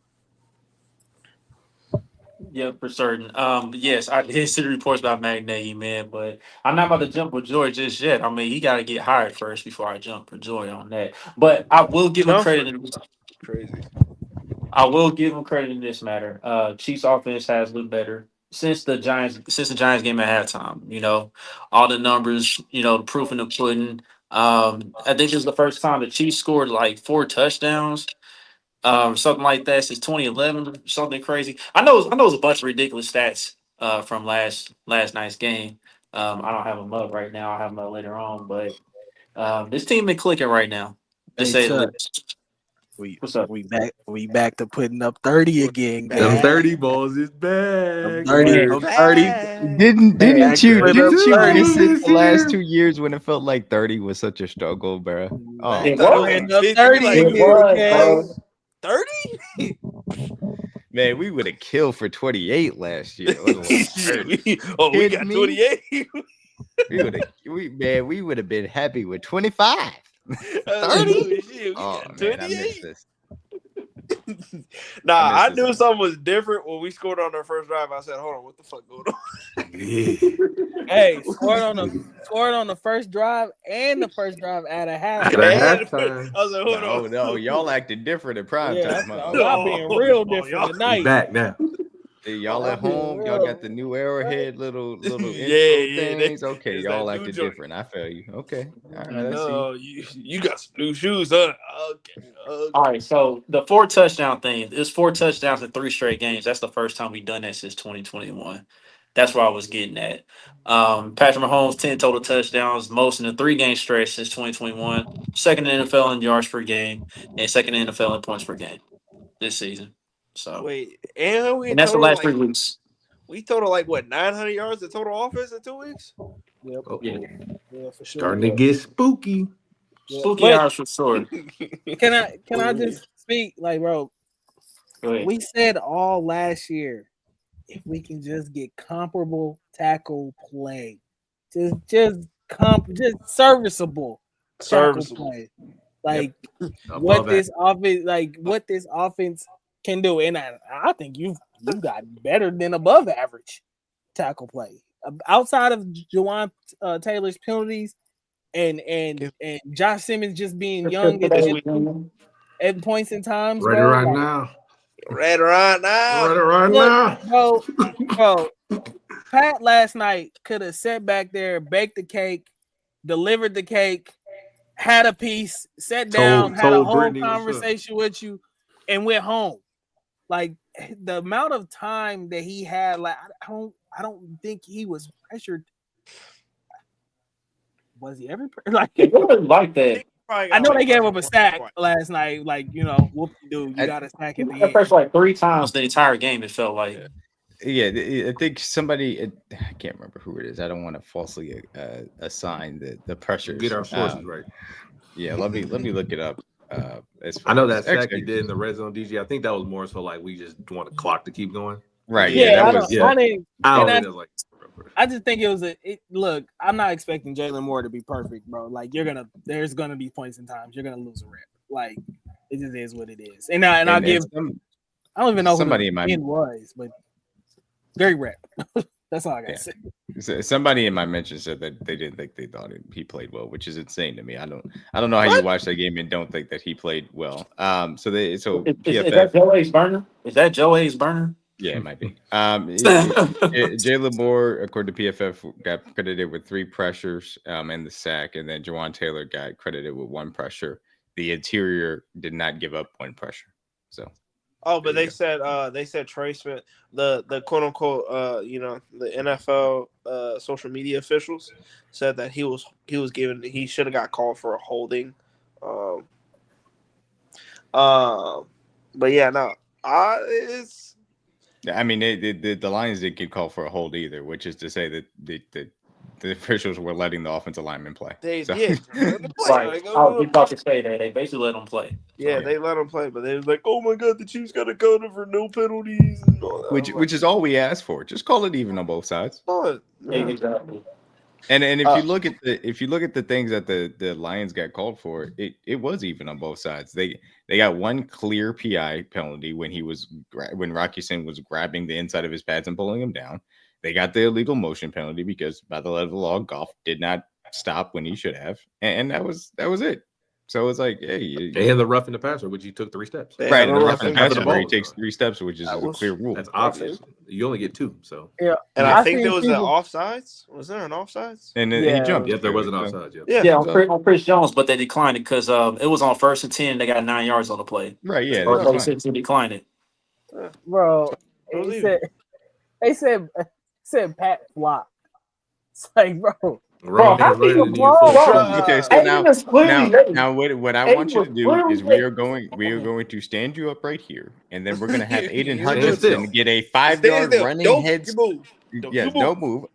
Yeah, for certain. Yes, I did see the reports about Magnay, man, but I'm not about to jump with Joy just yet. I mean, he got to get hired first before I jump for Joy on that. But I will give him credit. Crazy. I will give him credit in this matter. Chiefs offense has looked better since the Giants game at halftime. You know, all the numbers, you know, the proof in the pudding. I think this is the first time the Chiefs scored like 4 touchdowns, something like that since 2011, something crazy. I know it's a bunch of ridiculous stats from last night's game. I don't have them up right now. I'll have them up later on, but this team been clicking right now. To Hey, say the Chuck, least. we What's up? we back to putting up 30 again, Them man. 30 balls is back. 30, Man. 30. Didn't Back you to didn't you 30 miss it this the last year. 2 years when it felt like 30 was such a struggle, bro? Oh, It Thought was. it Up 50, 30 like, It was, okay. bro. 30? man, we would have killed for 28 last year. Let alone 30. we Kidding got me? 28. We would have been happy with 25. 30? We Oh got man, I 28. missed this. Nah, I this knew one. something was different when we scored on our first drive. I said, "Hold on, what the fuck going on?" Yeah. Hey, scored on the first drive and the first drive at a half. At And halftime. I was like, "Hold on, No, y'all acted different in prime Yeah, time. Huh? y'all being real different y'all- We tonight. back now. Hey, y'all at being home, y'all got the new Arrowhead little Yeah, intro things. Okay, it's y'all that new acted joint. different. I feel you. Okay, all right, I see. No, you got some new shoes, huh? Okay. All right, so the 4 touchdown thing, it's 4 touchdowns in 3 straight games. That's the first time we've done that since 2021. That's where I was getting at. Patrick Mahomes, 10 total touchdowns, most in the 3-game stretch since 2021. Second in NFL in yards per game, and second in NFL in points per game this season. So, Wait, and and that's the last 3 weeks. we total like what 900 yards of total offense in 2 weeks. Yep. Yeah, Yeah, for sure. Starting to get spooky. Yeah. spooky But hours for sure. can I just speak, like, bro? Go ahead. We said all last year, if we can just get comparable tackle play, just serviceable tackle play, like what this offense can do, and I think you got better than above average tackle play outside of Juwan Taylor's penalties and Josh Simmons just being young at points in times, Ready bro. right Like, now. Right now. Ready right look, now. bro, Pat last night could have sat back there, baked the cake, delivered the cake, had a piece, sat down, had a told whole Brittany what's up. conversation with you, and went home. Like, the amount of time that he had, like, I don't think he was pressured. Was he ever like? It wasn't like that. I know they gave up a sack last night. Like, you know, whoop de you got a sack at the end. Pressure like 3 times the entire game. It felt like. Yeah, I think somebody, I can't remember who it is. I don't want to falsely assign the pressures. Get our sources right. Yeah, let me look it up. I know that sack he did in the red zone, DG. I think that was more so like we just want a clock to keep going. Right. Yeah, that was. I just think it was look, I'm not expecting Jalen Moore to be perfect, bro. Like, there's gonna be points and times you're gonna lose a rep. Like, it just is what it is. And I'll give. I don't even know who the end was, but great rep. That's all I gotta say. So somebody in my mention said that they didn't think they thought he played well, which is insane to me. I don't know how you watch that game and don't think that he played well. Is that Joe Ace Burner? Is that Joe Ace Burner? Yeah, it might be. Jalen Moore, according to PFF, got credited with 3 pressures and the sack, and then Jawan Taylor got credited with 1 pressure. The interior did not give up 1 pressure. So, but they said Trey Smith, the quote unquote the NFL social media officials said that he should have got called for a holding. But yeah, no, it's. I mean, the Lions didn't get called for a hold either, which is to say that the officials were letting the offensive linemen play. They So. did. Right. I was about to say that they basically let them play. Yeah, they let them play, but they was like, "Oh my god, the Chiefs got a counter for no penalties," and all that. Which is all we asked for. Just call it even on both sides. Exactly. And if you look at the things that the Lions got called for, it was even on both sides. They got 1 clear PI penalty when Rocky Sin was grabbing the inside of his pads and pulling him down. They got the illegal motion penalty because by the letter of the law, Goff did not stop when he should have, and that was it. So it's like, hey, and the rough in the passer, which he took 3 steps. Right, and the rough in the passer the where he ball. takes 3 steps, which is a clear rule. That's obvious. You only get 2, so Yeah, And I think seen there was an people- offsides. Was there an offsides? And then Yeah. he jumped. Yep, there was an offside. Yeah, on Chris Jones, but they declined it because it was on 1st and 10. They got 9 yards on the play. Right, yeah. Or that's they fine. said to decline it. bro. They said Pat flop. It's like, bro. Wrong how niggas can you running into you blow full up? speed. Okay, so Aiden was clearly late. now what I Aiden want you to was do clearly is we late. are going to stand you up right here, and then we're gonna have Aiden Stand Hutchinson still. get a 5-yard running head. Don't move.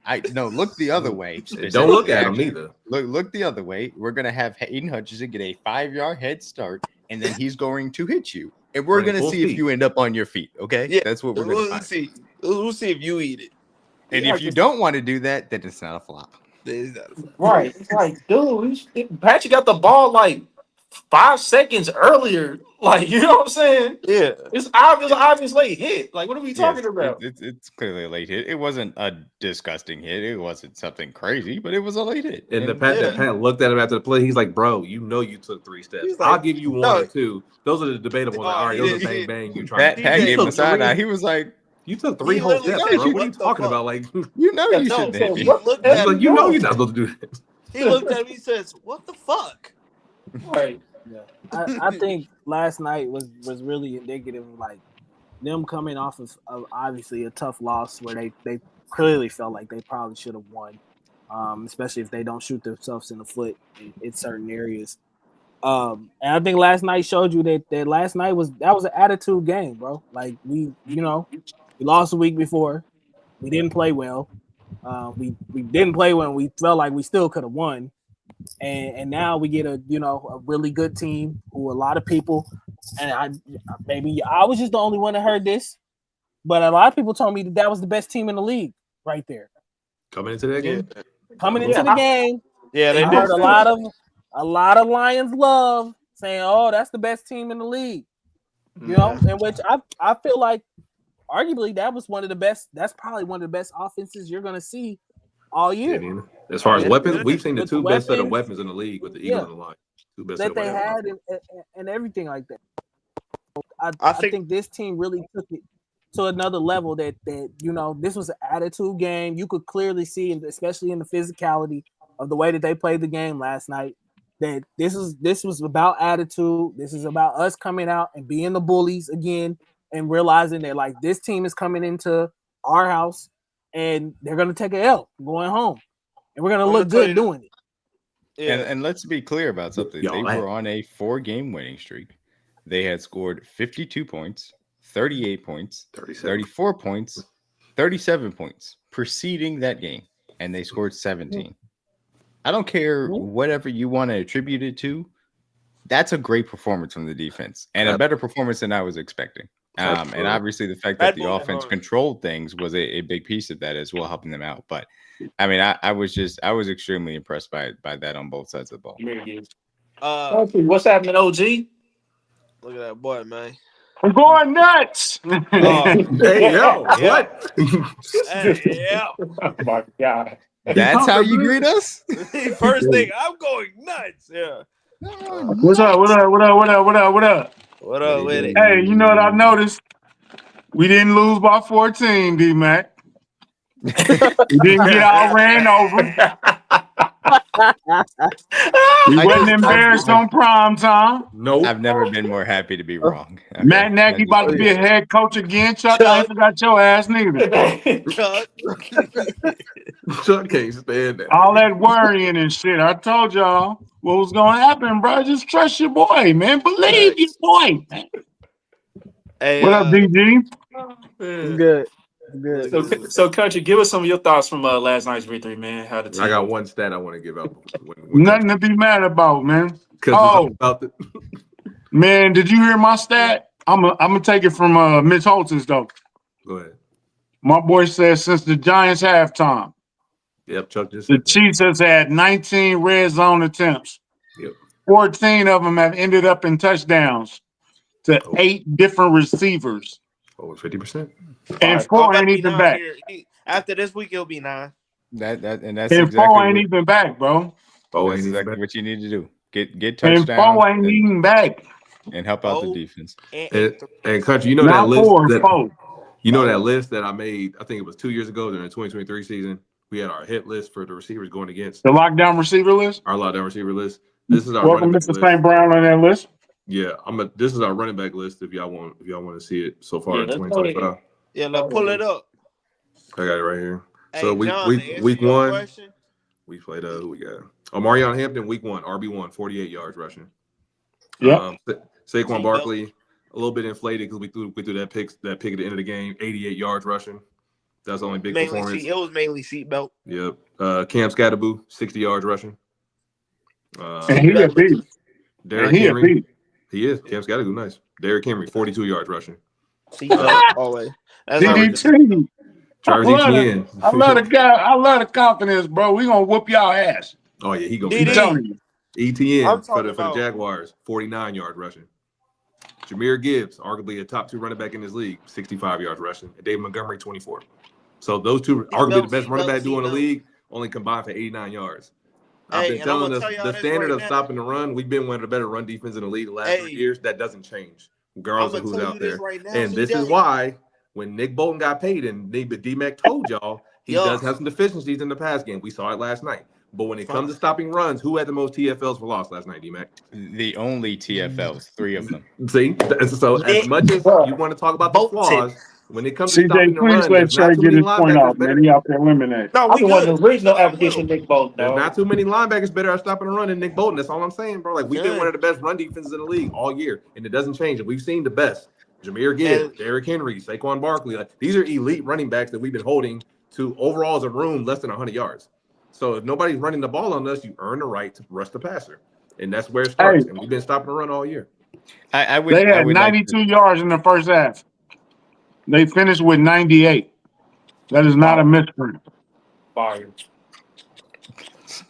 Look the other way. Don't look at him either. Look the other way. We're gonna have Aiden Hutchinson get a 5-yard head start, and then he's going to hit you, and we're Running gonna full see if speed. you end up on your feet. Okay, Yeah, that's what we're gonna we'll find. see. We'll see if you eat it. And if you don't want to do that, then it's not a flop. Right. It's like, dude, Patrick got the ball like 5 seconds earlier. Like, you know what I'm saying? Yeah. It's obviously hit. Like, what are we talking about? It's clearly a late hit. It wasn't a disgusting hit. It wasn't something crazy, but it was a late hit. And Pat looked at him after the play. He's like, "Bro, you know you took 3 steps. He's like, I'll give you 1 or 2. Those are the debatable. Oh, Like, all right, those are he bang did. bang. You trying? Pat gave him a side eye. He was like, You took 3 He whole literally steps, said, bro. What are you "What the talking fuck?" about? Like, you know you No, shouldn't so hit me. what- Look he's at like, him. you know you're not supposed to do that. He looked at me. He says, "What the fuck?" Right. I think last night was really indicative of like them coming off of obviously a tough loss where they clearly felt like they probably should have won, especially if they don't shoot themselves in the foot in certain areas. And I think last night showed you that last night was an attitude game, bro. Like we lost the week before, we didn't play well. We didn't play when we felt like we still could have won. And now we get a really good team who a lot of people, and I was just the only one that heard this, but a lot of people told me that was the best team in the league right there. Coming into that game, Coming into the game, Yeah, they I did. heard a lot of Lions love saying, "Oh, that's the best team in the league," you know, in which I feel like arguably that was one of the best. That's probably one of the best offenses you're gonna see all year. I mean, as far as weapons, we've seen the With 2 the best set of weapons, weapons in the league with the Eagles and the Lions. 2 best that set of they weapons. had and everything like that. I I think this team really took it to another level that this was an attitude game. You could clearly see, and especially in the physicality of the way that they played the game last night, that this was about attitude. This is about us coming out and being the bullies again and realizing that like this team is coming into our house and they're gonna take an L going home. And we're gonna look good doing it. Yeah. And let's be clear about something. They were on a 4-game winning streak. They had scored 52 points, 38 points, 34 points, 37 points preceding that game, and they scored 17. I don't care whatever you want to attribute it to. That's a great performance from the defense and a better performance than I was expecting. And obviously the fact that the offense controlled things was a big piece of that as well, helping them out. But I mean, I was extremely impressed by that on both sides of the ball. What's happening, OG? Look at that boy, man. I'm going nuts. Hey, yo, what? Hey, yeah. Oh my God. That's how you greet us? First thing, I'm going nuts. Yeah. What's up? What up? What up with it? Hey, you know what I noticed? We didn't lose by 14, D-Mac. We didn't get outran over. We wasn't embarrassed on prime time. Nope. I've never been more happy to be wrong. Okay. Matt Nagy about to be a head coach again. Chuck, I ain't forgot your ass neither. Chuck. Chuck can't stand that. All that worrying and shit. I told y'all what was going to happen, bro. Just trust your boy, man. Believe your boy, man. Hey, What up, DG? It's good. It's good. So, country, give us some of your thoughts from last night's victory, man. How the team. I got one stat I want to give out. Nothing to be mad about, man. Because it's about the man, did you hear my stat? I'm gonna take it from Mitch Holton's though. Go ahead. My boy says since the Giants halftime, Yep, Chuck just the said that. Chiefs has had 19 red zone attempts. Yep. 14 of them have ended up in touchdowns to 8 different receivers. Over 50%. And 4 ain't even back. After this week, it'll be 9. That's And exactly 4 ain't even back, bro. That's exactly what you need to do. Get And touchdowns 4 ain't even back. and help out the defense. And country, you know Not that list 4 or that 4. you know that list that I made, I think it was 2 years ago during the 2023 season. We had our hit list for the receivers going against The lockdown receiver list. our lockdown receiver list. This is our Welcome, running back Mr. list. St. Brown on that list. Yeah, this is our running back list if y'all want to see it so far in let's 2025. Yeah, let's pull it up. I got it right here. Hey, So John, week your 1, question? we played who we got? Marion Hampton, week 1, RB1, 48 yards rushing. Yep. Saquon Barkley, a little bit inflated because we threw that pick at the end of the game, 88 yards rushing. That's the only big performance. It was mainly seatbelt. Yep. Cam Scatterboo, 60 yards rushing. And he a beast. Derrick Henry. He is. Cam Scatterboo, nice. Derrick Henry, 42 yards rushing. Seatbelt always. That's DDT. Travis Etienne. I love the guy. I love the confidence, bro. We gonna whoop y'all ass. Oh yeah, he gonna I'm be telling you. Etienne for the Jaguars, 49 yards rushing. Jahmyr Gibbs, arguably a top 2 running back in this league, 65 yards rushing. And David Montgomery, 24. So those two, arguably the best running back duo in the league, only combined for 89 yards. I've been telling us the standard of stopping the run. We've been one of the better run defenses in the league the last 3 years. That doesn't change, regardless of who's out there. And this is why when Nick Bolton got paid, and D-Mac told y'all he does have some deficiencies in the pass game. We saw it last night. But when it comes to stopping runs, who had the most TFLs for loss last night, D-Mac? The only TFLs, 3 of them. See? So as much as you want to talk about the flaws, when it comes to stopping the run, let there's not Trey too get many his point linebackers off, man. better. He out there eliminating. No, I'm the one the original application Nick Bolton. There's not too many linebackers better at stopping the run than Nick Bolton. That's all I'm saying, bro. Like, we've been one of the best run defenses in the league all year, and it doesn't change. And we've seen the best. Jahmyr Gibbs, Derrick Henry, Saquon Barkley. Like, these are elite running backs that we've been holding to overall as a room less than 100 yards. So if nobody's running the ball on us, you earn the right to rush the passer. And that's where it starts. And we've been stopping the run all year. They had 92 yards in the first half. They finished with 98. That is not a misprint. Fire.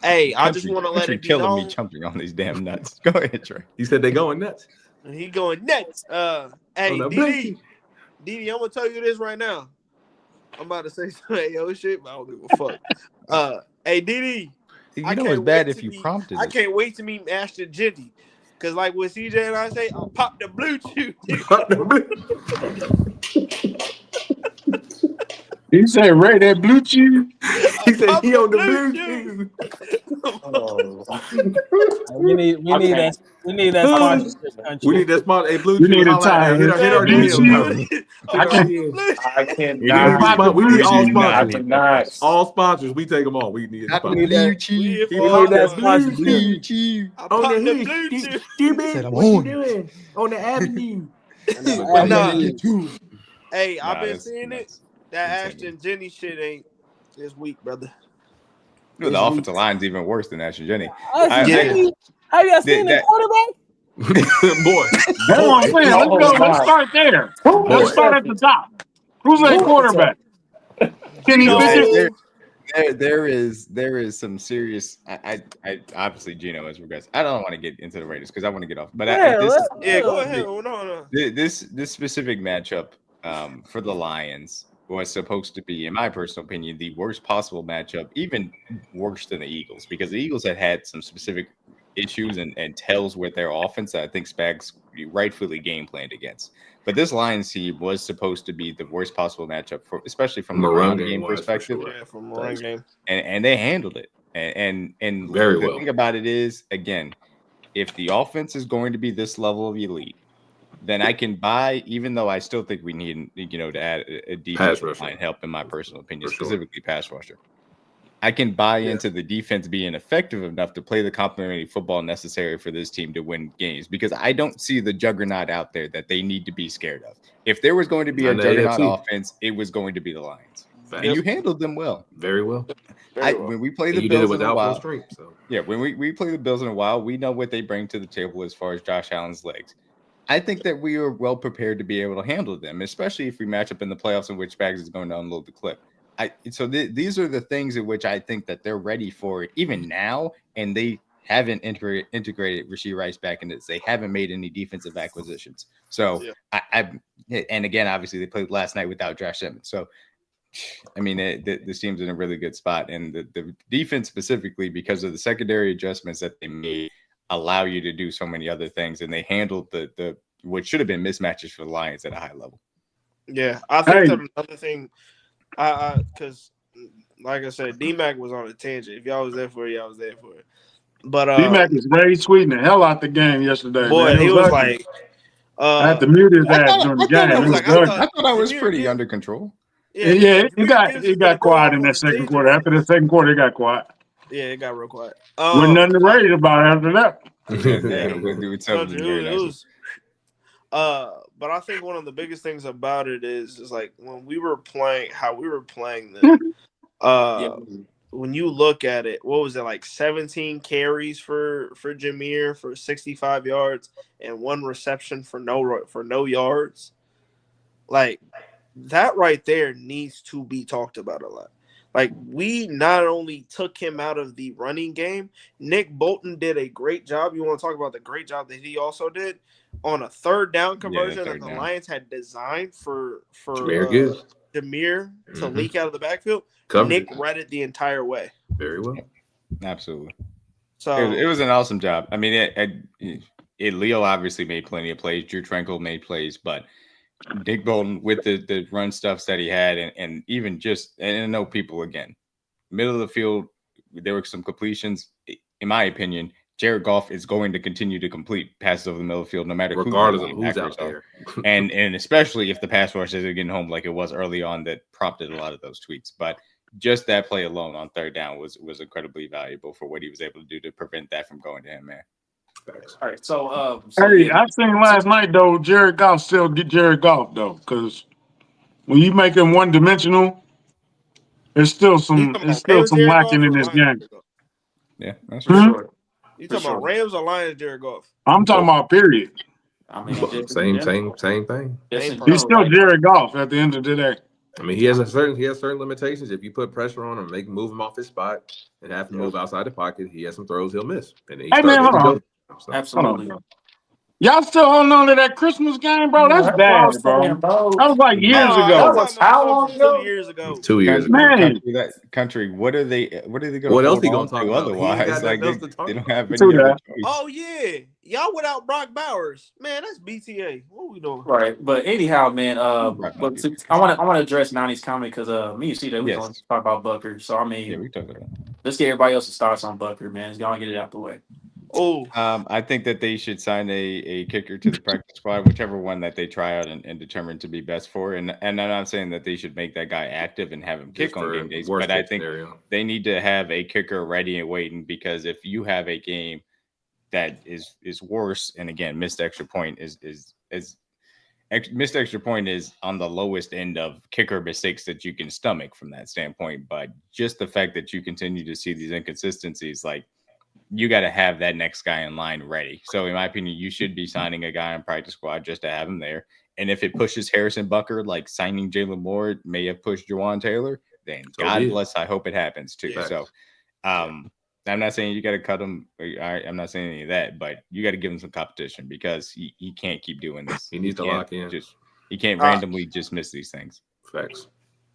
Hey, I just want to let it be killing known. me jumping on these damn nuts. Go ahead, Trey. He said they going nuts. He going nuts. Hey, DD, I'm gonna tell you this right now. I'm about to say some yo shit, but I don't give a fuck. Hey, DD, You know it's bad if you prompted. I can't wait to meet Ashton Jenny, cause like with CJ and I say, I'll pop the Bluetooth. He said, "Ray, that blue cheese." He said he on the Bluetooth. We need that sponsorship. Country. We need that sponsor. Hey, Bluetooth. We need a time. Hit our DM. I cannot. We need all sponsors. I cannot. All sponsors. We take them all. We need a sponsor. We need that sponsorship. On the hood. Stupid. What you doing? On the avenue. Hey, I've been seeing it. That Ashton Jenny shit ain't this week, brother. The offensive line's even worse than Ashton Jenny. Have you seen the quarterback? Boy. That's what I'm saying. Let's start there. Let's start at the top. Who's that quarterback? Kenny Pickett? There is some serious. I obviously Geno has regrets. I don't want to get into the Raiders because I want to get off. But go ahead. No. This specific matchup for the Lions was supposed to be, in my personal opinion, the worst possible matchup, even worse than the Eagles, because the Eagles had some specific issues and tells with their offense that I think Spags rightfully game planned against. But this Lions team was supposed to be the worst possible matchup for, especially from the run ground game wise, for perspective. sure. Yeah, from run game. And they handled it. And very the well. thing about it is, again, if the offense is going to be this level of elite, then I can buy, even though I still think we need, to add a defensive line help, in my personal opinion, specifically pass rusher. I can buy into the defense being effective enough to play the complementary football necessary for this team to win games, because I don't see the juggernaut out there that they need to be scared of. If there was going to be a juggernaut offense, it was going to be the Lions. And you handled them well. Very well. When we play the Bills in a while, when we play the Bills in a while, we know what they bring to the table as far as Josh Allen's legs. I think that we are well prepared to be able to handle them, especially if we match up in the playoffs in which Spags is going to unload the clip. These are the things in which I think that they're ready for even now, and they haven't integrated Rashee Rice back into this. They haven't made any defensive acquisitions. So and again, obviously they played last night without Josh Simmons. So I mean, this team's in a really good spot, and the defense specifically, because of the secondary adjustments that they made, allow you to do so many other things, and they handled the what should have been mismatches for the Lions at a high level. Yeah, I think that another thing, because like I said, D-Mac was on a tangent. If y'all was there for it, y'all was there for it. But D-Mac is very sweet the hell out the game yesterday. Boy, man. he was like, I had to mute his ass during the game. I thought I was pretty under control. Yeah, it got quiet in that second quarter. After the second quarter, it got quiet. Yeah, it got real quiet. Wasn't nothing to worry about after that. But I think one of the biggest things about it is like when we were playing, how we were playing them. When you look at it, what was it, like 17 carries for Jameer for 65 yards and 1 reception for no yards? Like that right there needs to be talked about a lot. Like, we not only took him out of the running game, Nick Bolton did a great job. You want to talk about the great job that he also did on a third down conversion that the Lions had designed for Jameer to leak out of the backfield. Nick read it the entire way. Very well. Absolutely. So it was an awesome job. I mean, Leo obviously made plenty of plays. Drew Tranquil made plays, but Nick Bolton with the run stuffs that he had, and even just, and I know people, again, middle of the field, there were some completions. In my opinion, Jared Goff is going to continue to complete passes over the middle of the field, no matter regardless of who's out there. and especially if the pass rush isn't getting home like it was early on, that prompted a lot of those tweets. But just that play alone on third down was incredibly valuable for what he was able to do to prevent that from going to him, man. All right, so I seen last night though, Jared Goff still get Jared Goff though, because when you make him one dimensional, there's still some lacking in this game. Yeah, that's for sure. You talking about Rams or Lions, Jared Goff? I'm talking about period. I mean, same thing. He's still Jared Goff at the end of the day. I mean, he has certain limitations. If you put pressure on him, move him off his spot, and have him move outside the pocket, he has some throws he'll miss. And then hold on. Absolutely. Y'all still holding on to that Christmas game, bro? That's bad, bro. That was like years ago. That was how long ago? 2 years ago. 2 years ago. Man. Country, what are they going to what else he going to talk about? Otherwise, like they don't have any other choice. Oh, yeah. Y'all without Brock Bowers. Man, that's BTA. What are we doing? Right. But anyhow, man, I want to address Nani's comment because me and CJ, we're going to talk about Butker. So, I mean, we talk about that. Let's get everybody else's thoughts on Butker, man. Let's go and get it out the way. Oh, I think that they should sign a kicker to the practice squad, whichever one that they try out and determine to be best for. And I'm not saying that they should make that guy active and have him kick on game days, but I think they need to have a kicker ready and waiting, because if you have a game that is worse, and again, missed extra point is missed extra point is on the lowest end of kicker mistakes that you can stomach from that standpoint. But just the fact that you continue to see these inconsistencies, like, you got to have that next guy in line ready. So in my opinion, you should be signing a guy on practice squad just to have him there. And if it pushes Harrison Butker, like signing Jalen Moore may have pushed Jawan Taylor, then God bless, I hope it happens too. Yeah. So I'm not saying you got to cut him. I'm not saying any of that, but you got to give him some competition, because he can't keep doing this. He needs to lock in. He can't randomly just miss these things. Facts.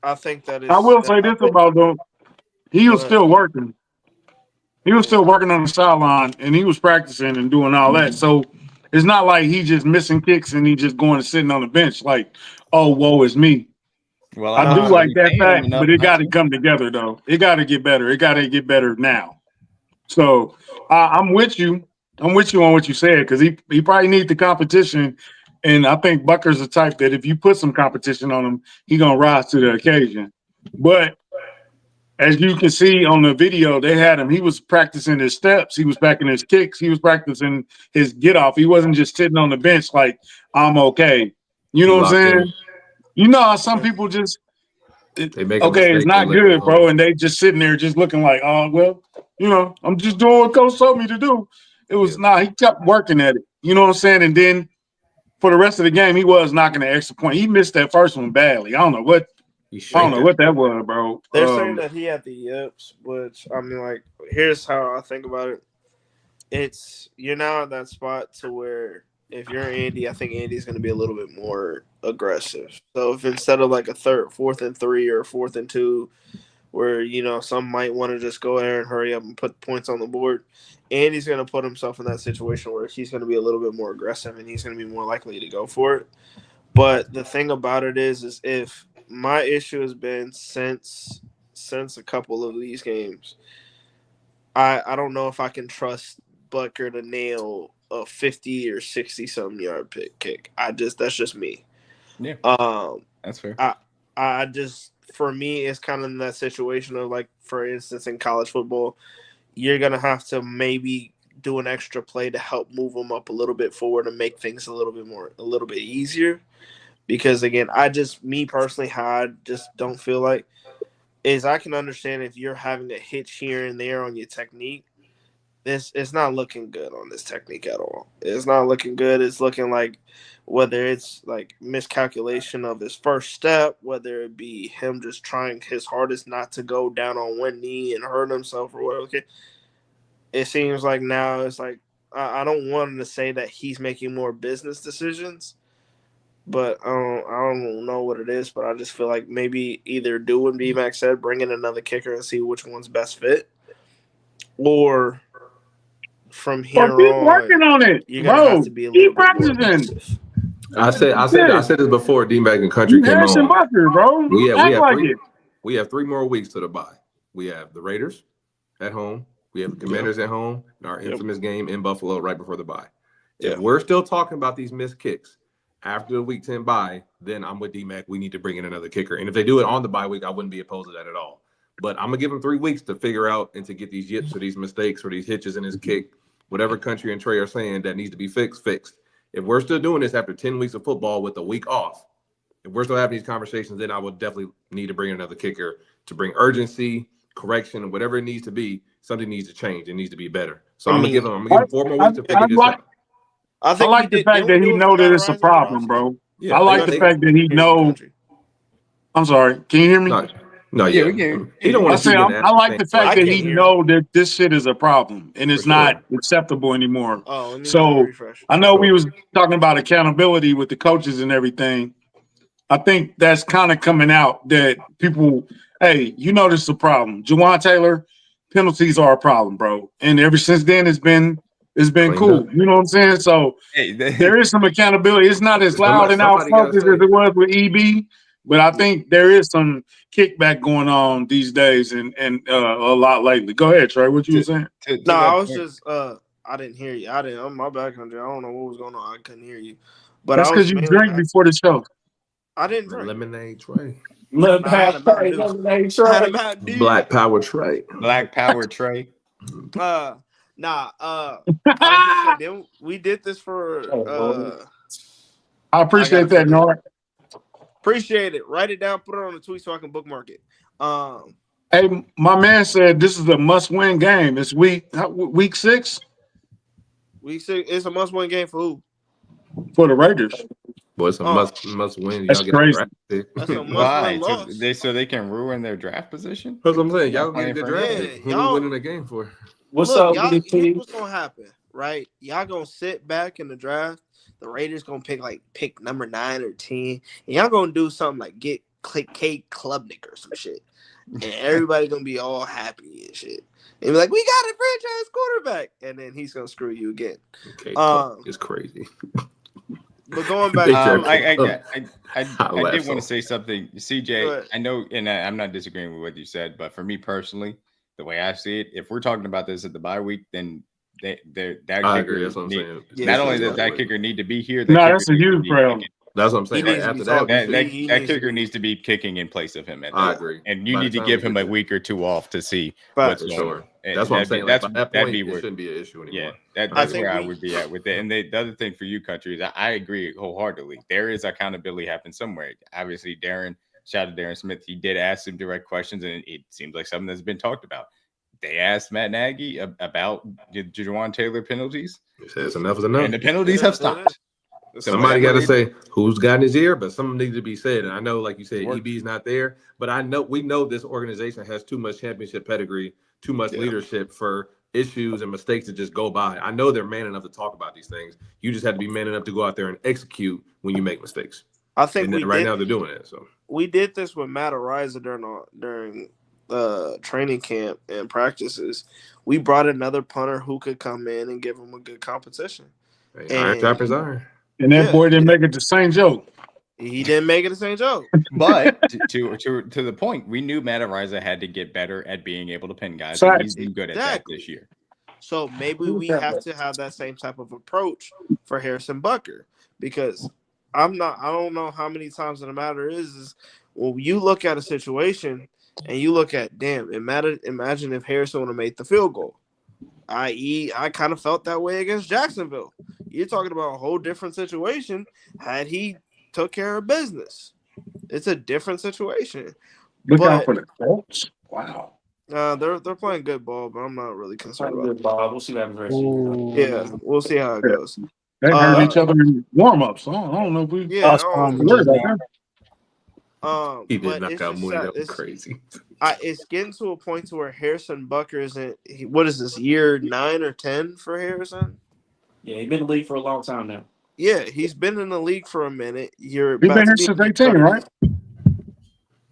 I think that is. I will say this about though. He was still working. He was still working on the sideline, and he was practicing and doing all that. So it's not like he just missing kicks and he just going and sitting on the bench like, oh, woe is me. Well, I I'm do Nah, like actually that paying him fact, enough but it not got to to. come together though. It got to get better. It got to get better now. So I'm with you. I'm with you on what you said because he probably needs the competition, and I think Bucker's the type that if you put some competition on him, he gonna rise to the occasion. But as you can see on the video, they had him. He was practicing his steps. He was practicing his kicks. He was practicing his get off. He wasn't just sitting on the bench like I'm okay. You know He what I'm locked in. saying? You know how some people just They make a okay, it's mistake, they not let it good, go. bro, and they just sitting there just looking like, oh well, I'm just doing what coach told me to do. It Yeah, was not. He kept working at it. You know what I'm saying? And then for the rest of the game, he was knocking the extra point. He missed that first one badly. I don't know what. he I don't shanked know that. what that was, bro. they're saying that he had the yips, which I mean, like, here's how I think about it. It's you're now at that spot to where if you're Andy, I think Andy's going to be a little bit more aggressive. So if instead of like a third, 4th and 3 or 4th and 2, where some might want to just go there and hurry up and put points on the board, Andy's going to put himself in that situation where he's going to be a little bit more aggressive and he's going to be more likely to go for it. But the thing about it is if my issue has been since a couple of these games, I don't know if I can trust Butker to nail a 50 or 60 some yard kick. That's just me. Yeah, Um, that's fair. I just for me it's kind of in that situation of like for instance in college football, you're gonna have to maybe do an extra play to help move them up a little bit forward and make things a little bit easier. Because again, me personally, how I just don't feel like is I can understand if you're having a hitch here and there on your technique. It's not looking good on this technique at all. It's not looking good. It's looking like whether it's like miscalculation of his first step, whether it be him just trying his hardest not to go down on one knee and hurt himself or whatever. Okay. It seems like now it's like I don't want him to say that he's making more business decisions, but I don't know what it is. But I just feel like maybe either do what B Max said, bring in another kicker and see which one's best fit, or from Or here keep on, working on it, you're gonna have bro. to be a little Keep bit more practicing. aggressive. I Shit, said this before. D-Mac and Country you came Harrison on. Bucker, bro. We Act have like three. it. We have 3 more weeks to the bye. We have the Raiders at home. We have the Yep. Commanders at home, and our Yep. infamous game in Buffalo right before the bye. If Yeah. we're still talking about these missed kicks after the week 10 bye, then I'm with D-Mac. We need to bring in another kicker. And if they do it on the bye week, I wouldn't be opposed to that at all. But I'm gonna give him 3 weeks to figure out and to get these yips or these mistakes or these hitches in his kick, whatever Country and Trey are saying that needs to be fixed. If we're still doing this after 10 weeks of football with a week off, if we're still having these conversations, then I would definitely need to bring in another kicker to bring urgency, correction, whatever it needs to be. Something needs to change. It needs to be better. So I I'm gonna mean, give him. I'm gonna I, give him 4 more I, weeks to yeah, I figure this like out. I I think we like the did. fact Didn't we that he do it for know that battle it's a rise and problem, drops? bro. Yeah, I We're like gonna the do fact that he it in know. country. I'm sorry. Can you hear me? no, no, Yeah, yeah. we can. He don't I want to say keep getting asked I the like same the fact I that question can't he hear him. know that this shit is a problem and for it's not sure, acceptable anymore. Oh, let me So refresh. I for know we sure. was talking about accountability with the coaches and everything. I think that's kind of coming out that people, hey, this is a problem. Jawan Taylor, penalties are a problem, bro. And ever since then, it's been Cleaned up. cool. You know what I'm saying? So Hey, there is some accountability. It's not as loud and Somebody got to outspoken say as it. it was with EB, but I think there is some kickback going on these days and a lot lately. Go ahead, Trey. What you were to, saying? No, to I that was point. just I didn't hear you. I didn't. I'm my back country. I don't know what was going on. I couldn't hear you. But That's I was because you mainly. drink before the show. I didn't drink. Lemonade Trey, Look, Nah, I had a Mountain Dew. I had a Mountain Dew. Black Power Trey. Black Power Trey. Uh, nah. I was just saying. Then we did this for. I I gotta appreciate that, forget. Nora. Appreciate it. Write it down. Put it on the tweet so I can bookmark it. Hey, my man said this is a must-win game. It's week 6 It's a must-win game for who? for the Raiders. Boy, it's a Oh, must win. That's Y'all get crazy. drafted. that's a Why? must-win loss. So they can ruin their draft position? That's what I'm saying. Not Y'all gonna playing get for anything? drafted. Yeah, Who we y'all. winning the game for? what's Look, up with y'all. the Here's team? what's gonna happen, right? Y'all gonna sit back in the draft. The Raiders gonna pick number 9 or 10, and y'all gonna do something like get Kate Klubnik or some shit, and everybody gonna be all happy and shit. And be like, we got a franchise quarterback, and then he's gonna screw you again. Okay, it's crazy. But going back, I did want to say something, CJ. I know, and I'm not disagreeing with what you said, but for me personally, the way I see it, if we're talking about this at the bye week, then that I agree. That's what I'm saying. Not only does that kicker need to be here, that's a huge problem. That's what I'm saying. Like, after that kicker needs to be kicking in place of him. I agree. And you need to give him a week or two off to see what's going on. That's what I'm saying. Like, at that point, it shouldn't be an issue anymore. Yeah, that's where I would be at with it. And the other thing for you, Country, is I agree wholeheartedly. There is accountability happening somewhere. Obviously, shout out to Darren Smith. He did ask some direct questions, and it seems like something that's been talked about. They asked Matt Nagy about the Jawan Taylor penalties. He says enough is enough. And the penalties have stopped. Somebody got to say who's got in his ear, but something needs to be said. And I know, like you said, EB's not there, but we know this organization has too much championship pedigree, too much leadership for issues and mistakes to just go by. I know they're man enough to talk about these things. You just have to be man enough to go out there and execute when you make mistakes. I think now they're doing it. So we did this with Matt Ariza during training camp and practices. We brought another punter who could come in and give him a good competition. Iron sharpens iron. And that boy didn't make it to St. Joe. He didn't make it to St. Joe. But to the point, we knew Matt Ariza had to get better at being able to pin guys. And he's been good at that this year. So maybe we have to have that same type of approach for Harrison Butker, because I don't know how many times the matter is when you look at a situation and you look at, imagine if Harrison would have made the field goal. I.e., I kind of felt that way against Jacksonville. You're talking about a whole different situation had he took care of business. It's a different situation. Look out for the Colts. Wow. They're playing good ball, but I'm not really concerned about it. We'll see what happens rest of the year. Yeah, we'll see how it goes. They heard each other in warm-ups. So I don't know if we worried about that. He did knock out Mooney. That was crazy. It's getting to a point to where Harrison Butker isn't. What is this, year 9 or 10 for Harrison? Yeah, he's been in the league for a long time now. Yeah, he's been in the league for a minute. He's been here since 18, right?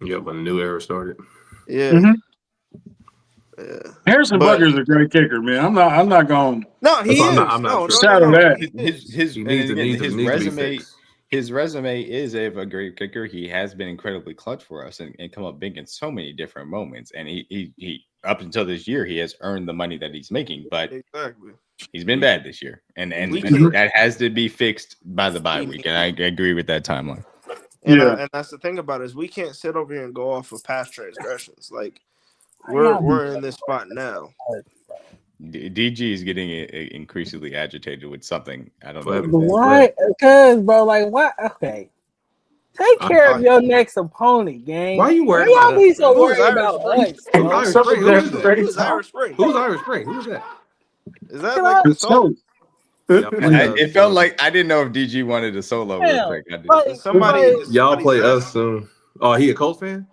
Yeah, when the new era started. Yeah. Mm-hmm. Yeah. Harrison Butker is a great kicker, man. I'm not going. No, he is. I'm not shadow that. His resume is a great kicker. He has been incredibly clutch for us and come up big in so many different moments. And he up until this year, he has earned the money that he's making. But he's been bad this year, and that has to be fixed by the bye week. And I agree with that timeline. And that's the thing about it, is we can't sit over here and go off of past transgressions. Like we're in this spot now. DG is getting increasingly agitated with something. I don't know. Why? Because, bro, like, what? Okay. Take care of your next opponent, gang. Why are you worried about y'all be so worried about us? Who's Irish Spring? Who's Irish Spring? Who's that? Is that like the solo? It felt like I didn't know if DG wanted a solo real quick. Y'all play us soon. Oh, he a Colts fan?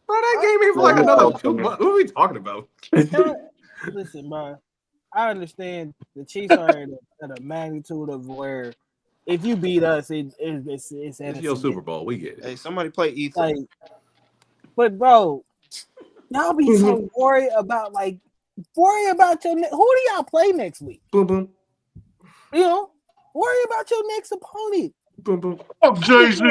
Bro, that game ain't for like another 2 months. What are we talking about? Listen, bro. I understand the Chiefs are at a magnitude of where if you beat us, it's your Super Bowl. We get it. Hey, somebody play Ethan. But bro, y'all be so worried about your who do y'all play next week? Boom boom. You know, worry about your next opponent. Boom boom. Oh, Jay-Z.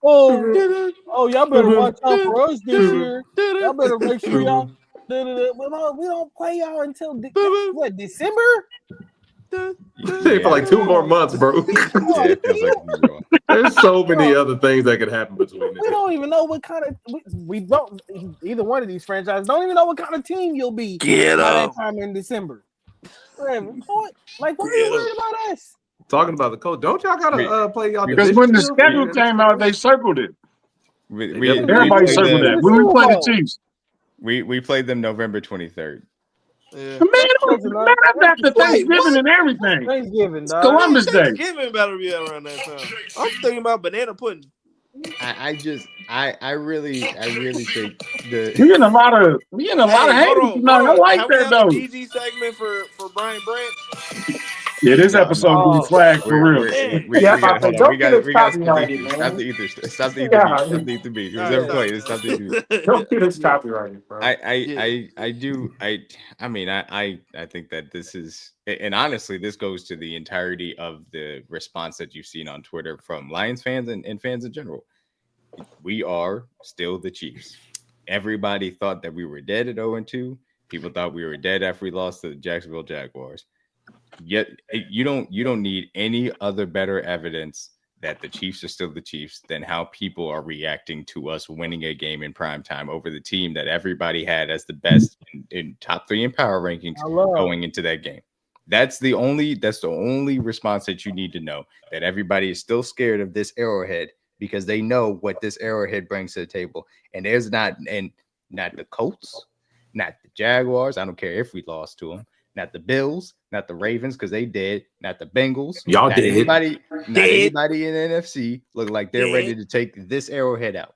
Oh, y'all better watch out for us this year. Y'all better make sure y'all. We don't play y'all until December? For like 2 more months, bro. There's so many other things that could happen between this. We don't even know what kind of we don't. Either one of these franchises don't even know what kind of team you'll be by that time in December. Whatever. Like, what are you worried about us? Talking about the coach, don't y'all gotta play y'all? Because when the schedule came out, they circled it. Everybody circled that. When we played the Chiefs. We played them November 23rd. Yeah. Man, that's after Thanksgiving and everything. Thanksgiving, dog. Columbus Day. Thanksgiving better be around that time. I'm thinking about banana pudding. I really think that we getting a lot of haters. No, I like that though. DG segment for Brian Branch. Yeah, this No, no. episode getting Oh, flagged for real. Yeah, We got I hold on. don't get us We got stop the copyrighted, ether. Stop man. the ether. Stop the ether beat. Yeah, Stop the ether beat. All Because right, I'm playing. Stop the ether beat. don't get us Yeah. copyrighted, bro. I do I mean I think that this is, and honestly this goes to the entirety of the response that you've seen on Twitter from Lions fans and fans in general. We are still the Chiefs. Everybody thought that we were dead at 0-2. People thought we were dead after we lost to the Jacksonville Jaguars. Yet you don't need any other better evidence that the Chiefs are still the Chiefs than how people are reacting to us winning a game in prime time over the team that everybody had as the best in top 3 in power rankings I love. going into that game. That's the only response that you need to know, that everybody is still scared of this Arrowhead because they know what this Arrowhead brings to the table. And there's not the Colts, not the Jaguars. I don't care if we lost to them. Not the Bills, not the Ravens, because they dead. Not the Bengals. Y'all not dead. Anybody, not Dead. anybody in the NFC look like they're Dead. ready to take this Arrowhead out.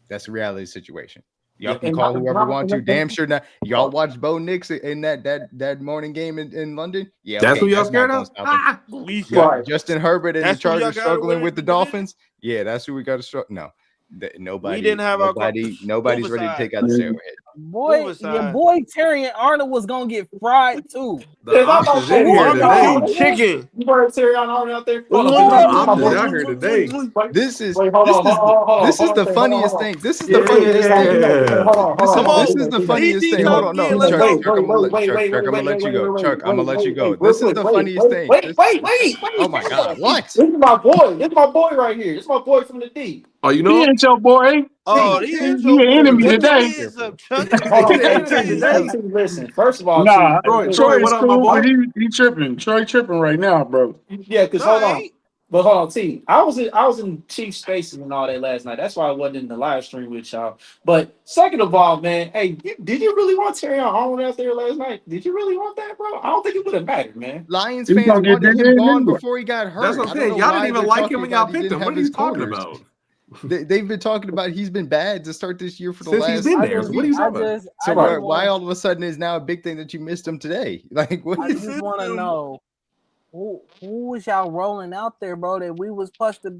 That's the reality situation. Y'all Yeah, can and call my- whoever my- you want to. Damn sure not. Y'all watched Bo Nix in that morning game in London. Yeah, That's okay, who y'all not scared gonna of? stop them. Ah! We Right. Justin Herbert and That's the who y'all Chargers got struggling winning with the the division? Dolphins. Yeah, that's who we got to struggle. No, nobody. We didn't have our nobody's move ready to aside. take out the Arrowhead. boy, Move your aside. boy Terry and Arnold was gonna get fried too. The Is that options my in boy? here My today. boy Chicken. You heard Terry on out there? Hold The on, Boy, my options boy. out here today. Wait, This is wait, hold this on, is hold on, hold on, this is hold the on, hold on, funniest hold on. thing. This is Yeah, the funniest yeah, thing. yeah. Wait, hold on, hold on, This is Come hold on. this is the funniest DT thing. Hold on, no, again. Let's Chuck, go. Chuck, I'm gonna let Chuck, I'm gonna let you go. Chuck, I'm gonna let you go. This is the funniest thing. Oh my God, what? This is my boy. This is my boy right here. This is my boy from the D. Oh, you He know? ain't your boy. Oh, He- he He is an your boy. enemy Put your today. hands up, Chuck. Hold on, Yeah, hey, yeah, T, today. hey, T, listen. First of all, Nah, T, Troy, Troy is what up, my cool, boy? but he tripping. Troy tripping right now, bro. yeah, because No, hold I on. ain't. But hold on, T. I was in Chief Spaces and all that last night. That's why I wasn't in the live stream with y'all. But second of all, man, hey, did you really want Terry Arnold out there last night? Did you really want that, bro? I don't think it would have mattered, man. Lions He's fans gonna get wanted that him gone anyway. before he got hurt. That's what I'm I don't saying. know Y'all didn't why even they're like talking him when y'all about he picked didn't him. have What are his you talking corners. about? They've been talking about he's been bad to start this year for the Since he's last been I there. just, So what are you I talking about? just, So I just why want, all of a sudden is now a big thing that you missed him today? Like what I is just want to know who was y'all rolling out there, bro? That we was supposed to.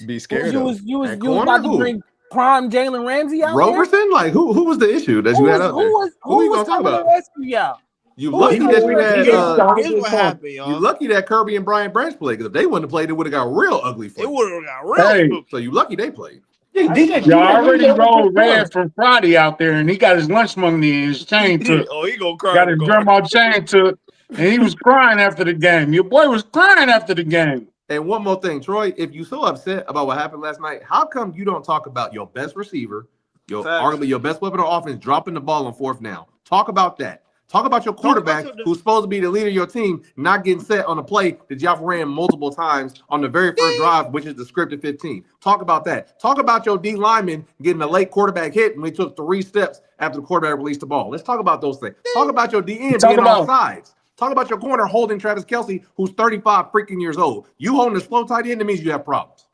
be scared You of? was you was At you was corner? about to Who? bring prime Jalen Ramsey out there. Roberson? Like who was the issue that Who you had was out there? who we was gonna talk coming to about? rescue y'all? You Who was lucky coming that to you rescue had y'all? Here's what happened, you y'all. lucky that Kirby and Brian Branch played, because if they wouldn't have played, it would have got real ugly for It you. would have got real Hey, spooky. So you lucky they played. Yeah, I DJ, just y'all wanna DJ, already DJ was rolled just born. Red from Friday out there, and he got his lunch money and his chain took. Oh, he gonna cry Got in the his car. grandma chain took, and he was crying after the game. Your boy was crying after the game. And one more thing, Troy, if you so upset about what happened last night, how come you don't talk about your best receiver, Facts. arguably your best weapon on offense, dropping the ball on fourth down? Talk about that. Talk about your quarterback, who's supposed to be the leader of your team, not getting set on a play that y'all ran multiple times on the very first drive, which is the scripted 15. Talk about that. Talk about your D lineman getting a late quarterback hit when he took 3 steps after the quarterback released the ball. Let's talk about those things. Talk about your DN Talk being about offsides. Talk about your corner holding Travis Kelce, who's 35 freaking years old. You holding a slow tight end, that means you have problems.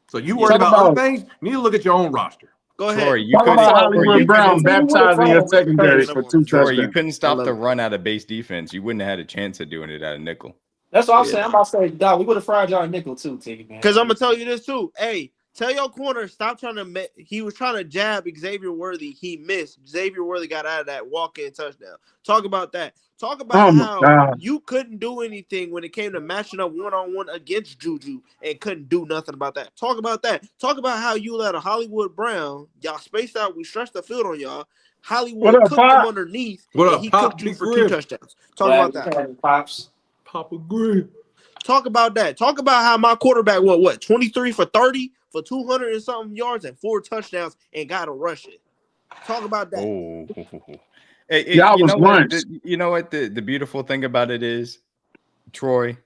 So you worried talk about other about things, you need to look at your own roster. Go Troy, ahead. you talk couldn't about Also, or Hollywood you Brown couldn't baptizing your secondary Crazy. for 2 Troy, you touchdowns. couldn't stop love the it. run out of base defense. You wouldn't have had a chance of doing it out of nickel. That's what I'm Yeah. saying. I'm about to say, dog, we would have fried y'all nickel too, T, man. Because I'm gonna tell you this too. Hey, tell your corner stop trying to. He was trying to jab Xavier Worthy. He missed. Xavier Worthy got out of that walk-in touchdown. Talk about that. Talk about Oh my how God. you couldn't do anything when it came to matching up one-on-one against Juju and couldn't do nothing about that. Talk about that. Talk about how you let a Hollywood Brown, y'all spaced out. We stretched the field on y'all. What Hollywood up, cooked him Pop? underneath, What and up, he Pop? cooked you Big for 2 Griff. touchdowns. Talk about that. Pops. Papa Griff. Talk about that. Talk about how my quarterback went, 23 for 30 for 200 and something yards and 4 touchdowns and got to rush it. Talk about that. Oh, Y'all you was know what? lunch. You know what? The beautiful thing about it is, Troy.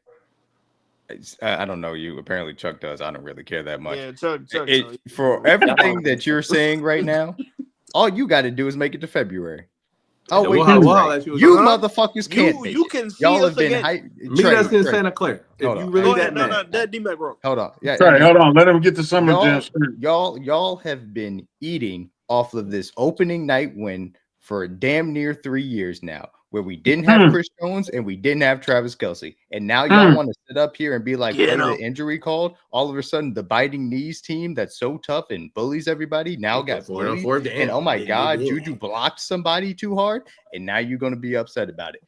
I don't know you. Apparently, Chuck does. I don't really care that much. Yeah, Chuck. For everything that you're saying right now, all you got to do is make it to February. Oh wait, We'll that's holler right. at you. You Huh? motherfuckers can't make You it. can see Y'all us have been again. hype. Meet us in Santa Clara. If Hold you on. really Go that ahead. No, mad. that D-Mac wrong. Hold on. Yeah, Sorry, hold on. Let him get the summer y'all, jam straight. y'all have been eating off of this opening night win for damn near 3 years now. where we didn't have Chris Jones and we didn't have Travis Kelce. And now y'all want to sit up here and be like, play the injury called. All of a sudden, the biting knees team that's so tough and bullies everybody now got bullied. And oh my God, Juju blocked somebody too hard. And now you're going to be upset about it.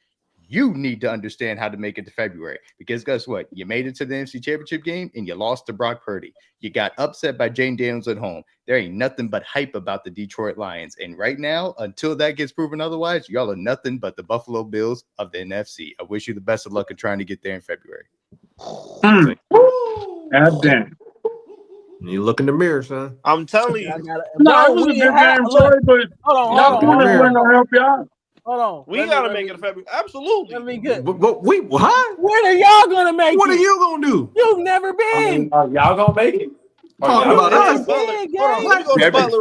You need to understand how to make it to February, because guess what? You made it to the NFC Championship game and you lost to Brock Purdy. You got upset by Jane Daniels at home. There ain't nothing but hype about the Detroit Lions. And right now, until that gets proven otherwise, y'all are nothing but the Buffalo Bills of the NFC. I wish you the best of luck in trying to get there in February. God damn. You look in the mirror, son. I'm telling you. No, it was a good game, Troy, but hold y'all doing this ain't gonna help y'all. Hold on. We gotta make it a February. Absolutely. Let me good. But wait, what? When are y'all gonna make it? What are you gonna do? You've never been. Are y'all gonna make it? Talking about us.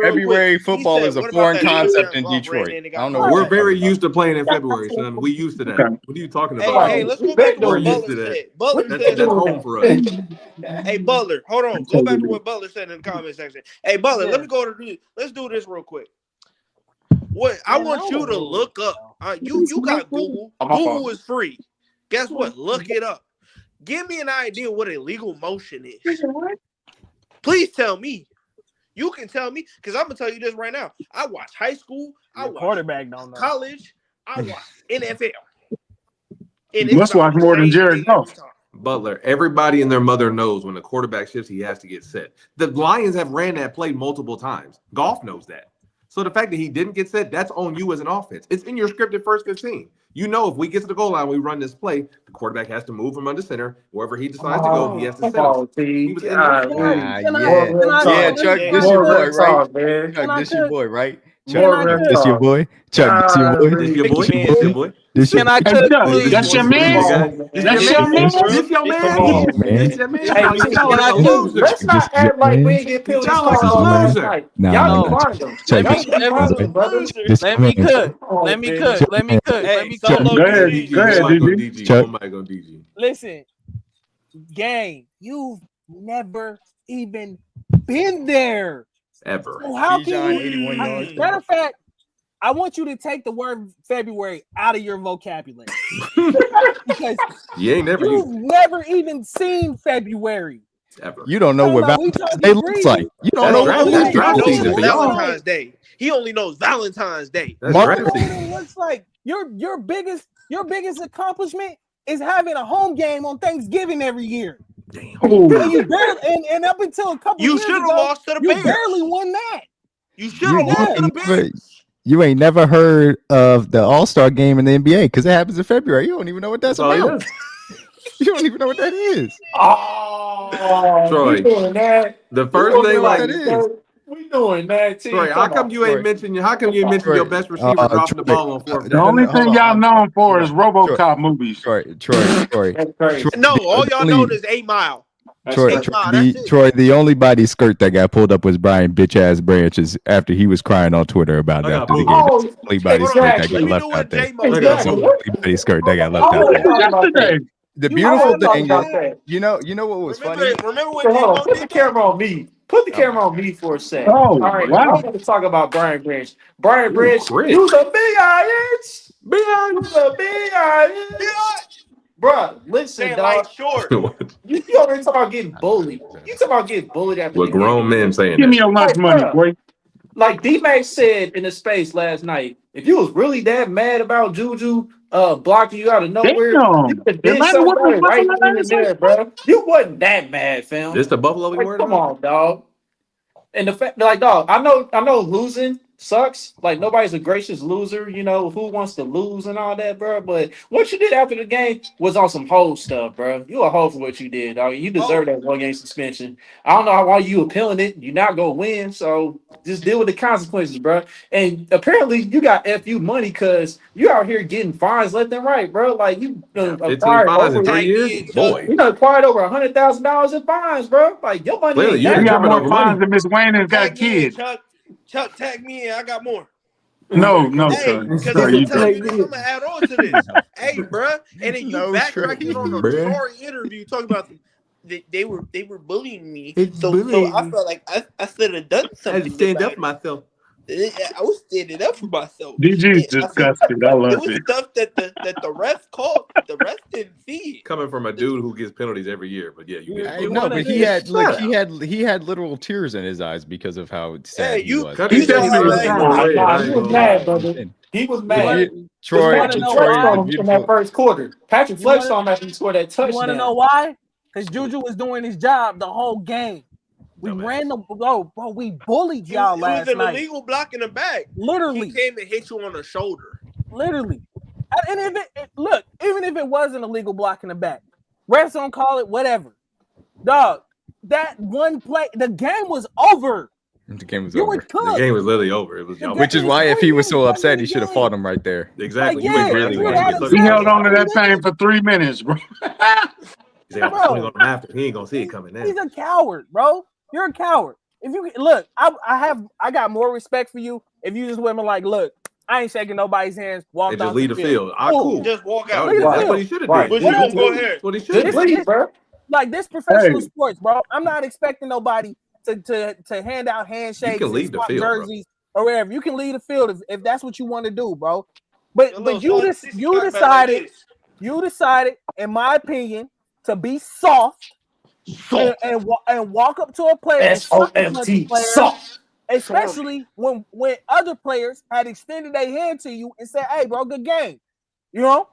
February football is a foreign concept in Detroit. I don't know. We're very used to playing in February, son. We used to that. What are you talking about? Hey, let's go back to We're what used Butler to that. said. Butler said That's home for us. Hey, Butler, hold on. Go back to what Butler said in the comment section. Hey, Butler, let me go to this. Let's do this real quick. What I want you to look up. You got Google. Google is free. Guess what? Look it up. Give me an idea what illegal motion is. Please tell me. You can tell me, because I'm gonna tell you this right now. I watch high school. I watch quarterback don't know. College. I watch NFL. You must watch more than Jared Goff. Butler, everybody and their mother knows when the quarterback shifts, he has to get set. The Lions have ran that play multiple times. Goff knows that. So the fact that he didn't get set, that's on you as an offense. It's in your scripted first 15. You know, if we get to the goal line, we run this play, the quarterback has to move from under center. Wherever he decides to go, he has to set him. He was in Chuck, this your boy, right? Chuck, this your boy, right? Chuck, this your boy. Chuck, this your boy. This your boy. This your boy. Can I cook, please? That's your man. That's your man. This your man. This your man. Let's not act like we ain't get peeled last night. Y'all find them. Let me cook. Let me cook. Let me cook. Let me cook. Go ahead, DG. DG. Listen, gang, you've never even been there. Ever. So how can you? Matter of fact, I want you to take the word February out of your vocabulary because you've never even seen February. Ever. You don't know what Valentine's Day looks like. You don't know what Valentine's Day. He only knows Valentine's Day. That's it looks like your biggest accomplishment is having a home game on Thanksgiving every year. Damn. And you barely, and up until a couple years ago, lost to the Bears. You barely won that. You should have lost to the Bears. You ain't never heard of the All-Star game in the NBA because it happens in February. You don't even know what that's about. You don't even know what that is. Oh, Troy, the first thing like that is. We doing that, too. Troy, how come you ain't mentioned your best receiver dropping the ball on fourth? The only thing y'all known for is RoboCop movies. Troy. No, all y'all know is 8 Mile. Troy, the only body skirt that got pulled up was Brian bitch ass Branches after he was crying on Twitter about it after the game. That's the only body skirt that got left out there. That's the only body skirt that got left out there. The beautiful thing is, you know what was funny? Remember when put the camera on me. Put the camera on me for a second. Oh, all right, wow. I'm going to talk about Brian Branch. Brian Branch, you was a big audience. You was a big audience. Bruh, listen, dog. Like short. You already talking about getting bullied. You talking about getting bullied after what grown men saying? Give me your lunch money, boy. Like D-Mac said in the space last night, if you was really that mad about Juju blocking you out of nowhere, you could did something right then and there, bro. You wasn't that mad, fam. This the Buffalo we were. Come on, dog. And the fact, like, dog, I know losing sucks. Like, nobody's a gracious loser, you know, who wants to lose and all that, bro. But what you did after the game was on some whole stuff, bro. You a hoe for what you did, dog. You deserve that 1 game suspension. I don't know why you appealing it. You're not gonna win, so just deal with the consequences, bro. And apparently you got FU money because you out here getting fines left and right, bro. Like you acquired fines in 3 years, boy. You acquired over $100,000 in fines, bro. Like your money. Clearly, you got more fines than Miss Wayne has got kids. Chuck, tag me in. I got more. No, hey, because I'm gonna add on to this. Hey, bro, and then you backtracking on the story interview talking about they were bullying me. So I felt like I should have done something. I had to stand up for myself. I was standing up for myself. DG's I said, disgusted. I there love was it. stuff that the ref called. The ref didn't see it. Coming from a dude who gets penalties every year, but yeah, you get You No, wanna- but he had Shut he had literal tears in his eyes because of how sad Hey, he you- was. Cut He his definitely shit was like, crying. Nah, I he ain't was gonna mad, lie. brother. He was You mad. wanna- Troy, wanna know Troy, why? the in beautiful. that first quarter. Patrick You flexed wanna- on him after he scored that You want to know touchdown. why? Because Juju was doing his job the whole game. We Dumbass. ran the bro. We bullied It y'all was last an night. illegal block in the back. He Literally, came and hit you on the shoulder. literally. And if look, even if it was an illegal block in the back, refs don't call it whatever. Dog, that one play, the game was over. The game was You over. were The cooked. game was literally over. It was The y'all. game- Which is why, if he was so It was upset, he the should have game. fought him right there. Exactly. Like, You yeah, ain't really you wanted had to him He Yeah. held on to that sad. thing for 3 minutes, bro. He's like, I'm Bro. swing on him after. He ain't gonna see it coming now. He's a coward, bro. You're a coward. If you look, I got more respect for you if you just women like, look, I ain't shaking nobody's hands. Walk And just off leave the field. Cool. Just walk That out. was- Leave the That's field. what he should have Right. did. But you What don't go else? ahead. That's what he should Just have This- did. leave, bro. Like this professional Hey. sports, bro. I'm not expecting nobody to hand out handshakes and leave the swap field, bro. jerseys or whatever. You can leave the field if that's what you want to do, bro. But Your little you saucy sissy cock back like this. decided, in my opinion, to be soft and walk up to a player and suck punch a SOFT. player, Soft. especially when other players had extended their hand to you and said, "Hey, bro, good game." You know,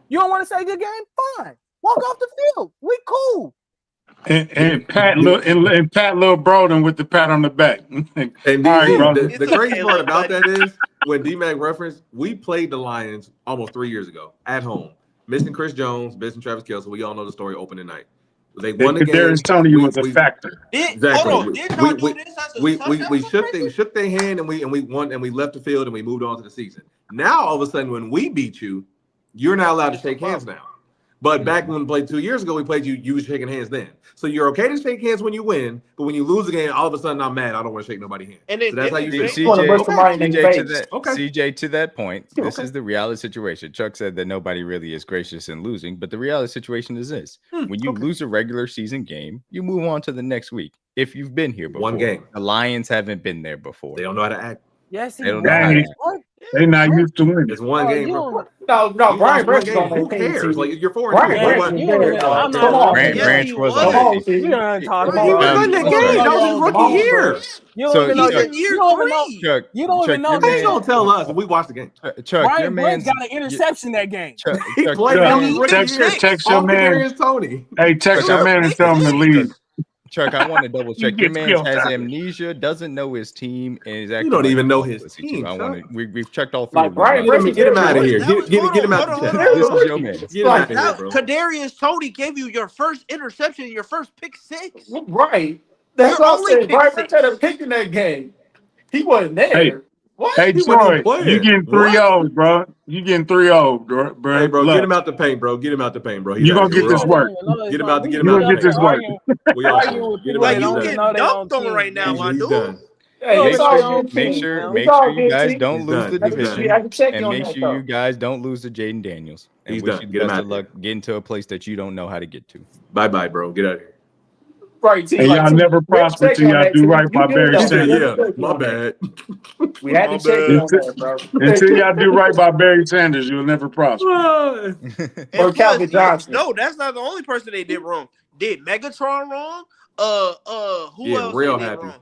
you don't want to say good game, fine. Walk off the field. We cool. And Pat Lil Broden with the pat on the back. And All right, DG, brother. the It's crazy okay, part little about buddy. that is when D-Mac referenced, we played the Lions almost 3 years ago at home. Missing Chris Jones, missing Travis Kelce. We all know the story opening night. They won the game. Kadarius Toney was a factor. Exactly. Hold on. Did y'all do this as a We celebration? shook their hand and we won and we left the field and we moved on to the season. Now all of a sudden when we beat you, you're not allowed to shake hands now. But back when we played 2 years ago, we played you was shaking hands then. So you're okay to shake hands when you win, but when you lose the game, all of a sudden I'm mad. I don't want to shake nobody's hand. And then So that's how you didn't feel. they- Wanna bust somebody in the CJ, to face. that, Okay. CJ, to that point, this Okay. is the reality situation. Chuck said that nobody really is gracious in losing, but the reality situation is this: when you lose a regular season game, you move on to the next week. If you've been here before, One game. the Lions haven't been there before. They don't know how to act. Yes, he They don't was. know how to act. What? They not used to winning. It's one Oh, game, you bro. don't- No, You Brian lost one Branch is game. on Who that team. cares? too. Like you're 4-2. Brian Branch, Branch is you there, don't even- dog. I'm not- Come on, Branch, man. Branch was Come on on, that team. You don't talk He was about. in that You don't game. know That was your his own rookie team, year. bro. You So- don't even know. He's in year You don't even know. three. Chuck, You don't Chuck, even know your that. He man- don't tell us. We watched the game. Chuck, your Brian Branch man's got an interception that game. Chuck, He Chuck, played your him man- his rookie Text- year. text your Off man. Kadarius Toney. Hey, text Chuck, your man and tell him to leave. Chuck, I want to double You check. Your get man killed, has Chuck. amnesia, doesn't know his team, and is acting don't like even a know his pussy, team, too. I Chuck. want to. We've checked all three. Like of these Brian boxes. Branch, Get him out of here. That was- Get him hold out on, the chat. hold on, This hold is on. your man. Get him out of here, Now, bro. Kadarius Toney gave you your first interception, your first pick six. Right. That's You're what I'm only saying. pick Brian six. Branch had a pick in that game. He wasn't there. Hey. What? Hey, He wasn't Troy, even playing. you getting 3-0, bro. You getting 3-0, bro. Hey, bro, Look, get him out the paint, bro. Get him out the paint, bro. You gonna out of here. get We're this all- work. Get him out the You gonna get this work. We all Arguing with get him people out. Like that He's you don't done. know getting they dunked own on right team, now, man. my He's dude. done. Hey, Make it's sure- all make good, sure- team. Make It's all sure you good, guys team. don't He's lose done. the He's division, I can check you and on make that, sure though. you guys don't lose to Jaden Daniels. And He's wish done. you the Get him best out of of luck getting to a place that you don't know how to get to. Bye, bro. Get out of here. Right, team. And Like, y'all team, never we had to prosper check till you on y'all that, do team. right You by good, Barry though. He said, We had to Sanders. yeah, check you my on that. bad. We had My to check you on bad. that, bro. Until y'all do right by Barry Sanders, you'll never prosper. And Or plus, Calvin Johnson. no, that's not the only person they did wrong. Did Megatron wrong? Who Yeah, else real they did happy. wrong?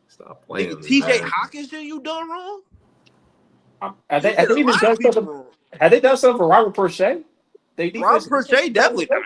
Stop playing. Nigga, with me, TJ man. Hawkinson, you done wrong? Have You they did a even lot done of people something? wrong. Have they done something for Robert Prochet? They Rob Prochet definitely not.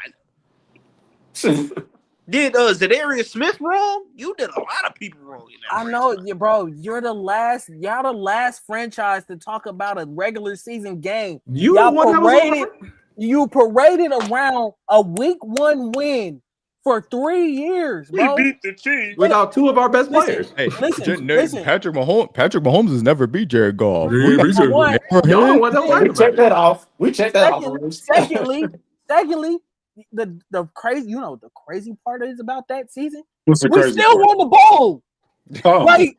Did Zadarius Smith wrong? You did a lot of people wrong in that. I know, yeah, bro. Y'all the last franchise to talk about a regular season game. You Y'all the one that was paraded, over? you paraded around a week 1 win for 3 years, bro. We beat the Chiefs. Without two of our best players. Hey, listen. Patrick Mahomes has never beat Jared Goff. One, Y'all don't want to We fight about checked it. that off. We checked that off. secondly, the crazy, the crazy part is about that season. What's the We crazy still part? won the bowl. Oh, Like,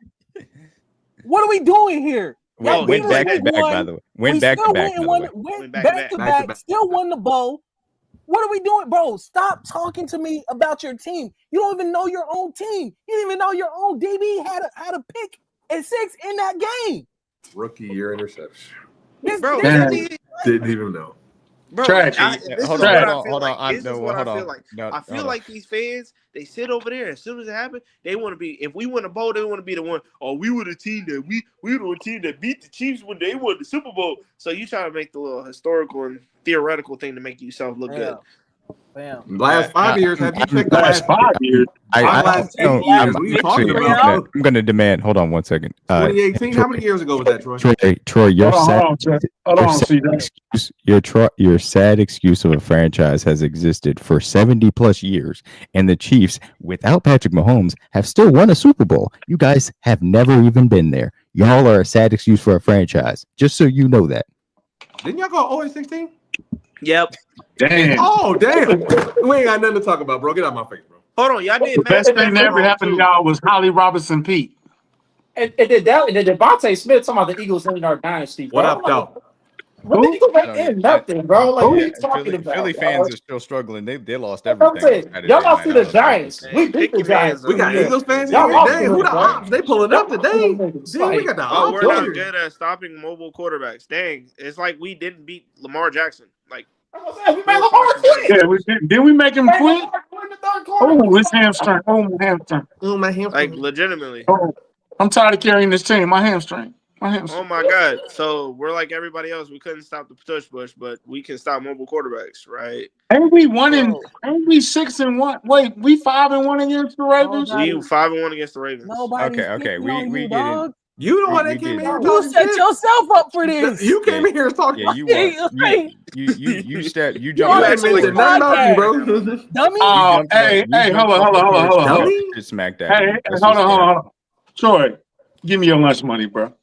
what are we doing here? Went beat us back to week back, one. by the way. Went We back to still back, by the way. went back back to to back. back, still won the bowl. What are we doing, bro? Stop talking to me about your team. You don't even know your own team. You didn't even know your own DB had a pick and 6 in that game. Rookie year interception. Bro, Damn. Didn't even know. Bro, Tragic. this is Hold what on, I hold feel on, like. hold This on. is No, what hold I on. feel like. No, I feel hold like these fans, they sit over there. As soon as it happens, they want to be. If we win a bowl, they want to be the one. Oh, we were the team that we were the team that beat the Chiefs when they won the Super Bowl. So you try to make the little historical and theoretical thing to make yourself look good. Fam. Last 5 years, have you checked the Last last 5 years. last 8 years? What are you talking about? I'm going to demand. Hold on one second. 2018. How many years ago was that, Troy? Troy, your Hold on, CJ. your sad excuse of a franchise has existed for 70 plus years, and the Chiefs, without Patrick Mahomes, have still won a Super Bowl. You guys have never even been there. Y'all are a sad excuse for a franchise. Just so you know that. Didn't y'all go 0-16? Yep. Damn. Oh, damn. We ain't got nothing to talk about, bro. Get out my face, bro. Hold on, y'all did. The best thing that ever happened to y'all was Holly Robinson Pete. And then Devontae Smith talking about the Eagles in our dynasty, bro. What up, though? What the Eagles ain't in nothing, bro? Like, what are you Yeah, talking about? Philly bro? fans are still struggling. They lost That's what I'm everything. saying. Saturday Y'all lost night. to I the was like, Giants. We beat the Giants. We got Yeah. Eagles fans in Y'all here. lost Dang, to who the the ops? Giants. They pulling up today. It's Damn, we like, got the Oh, ops we're not here. good at stopping mobile quarterbacks. Dang, it's like we didn't beat Lamar Jackson. Like, we made Lamar quit. Yeah, did we make him Made quit? Lamar quit in the third quarter. Oh, his hamstring. Oh, my hamstring. Oh, my like hamstring. legitimately. Oh, I'm tired of carrying this team. My hamstring. Oh my God! So we're like everybody else. We couldn't stop the tush push, but we can stop mobile quarterbacks, right? Ain't we 6-1? Wait, we 5-1 against the Ravens? We 5-1 against the Ravens. Nobody's okay. picking on We you, get dog. You the one we that came in get here it. You talking set shit. yourself up for this. You came in here talking. Yeah, you You're on You a ain't jumped mentioned Chiefs nothing about you, podcast, bro. dummy. Oh, hey, hold on. Dummy. Smack that. Hey, hold on. Troy, give me your lunch money, bro.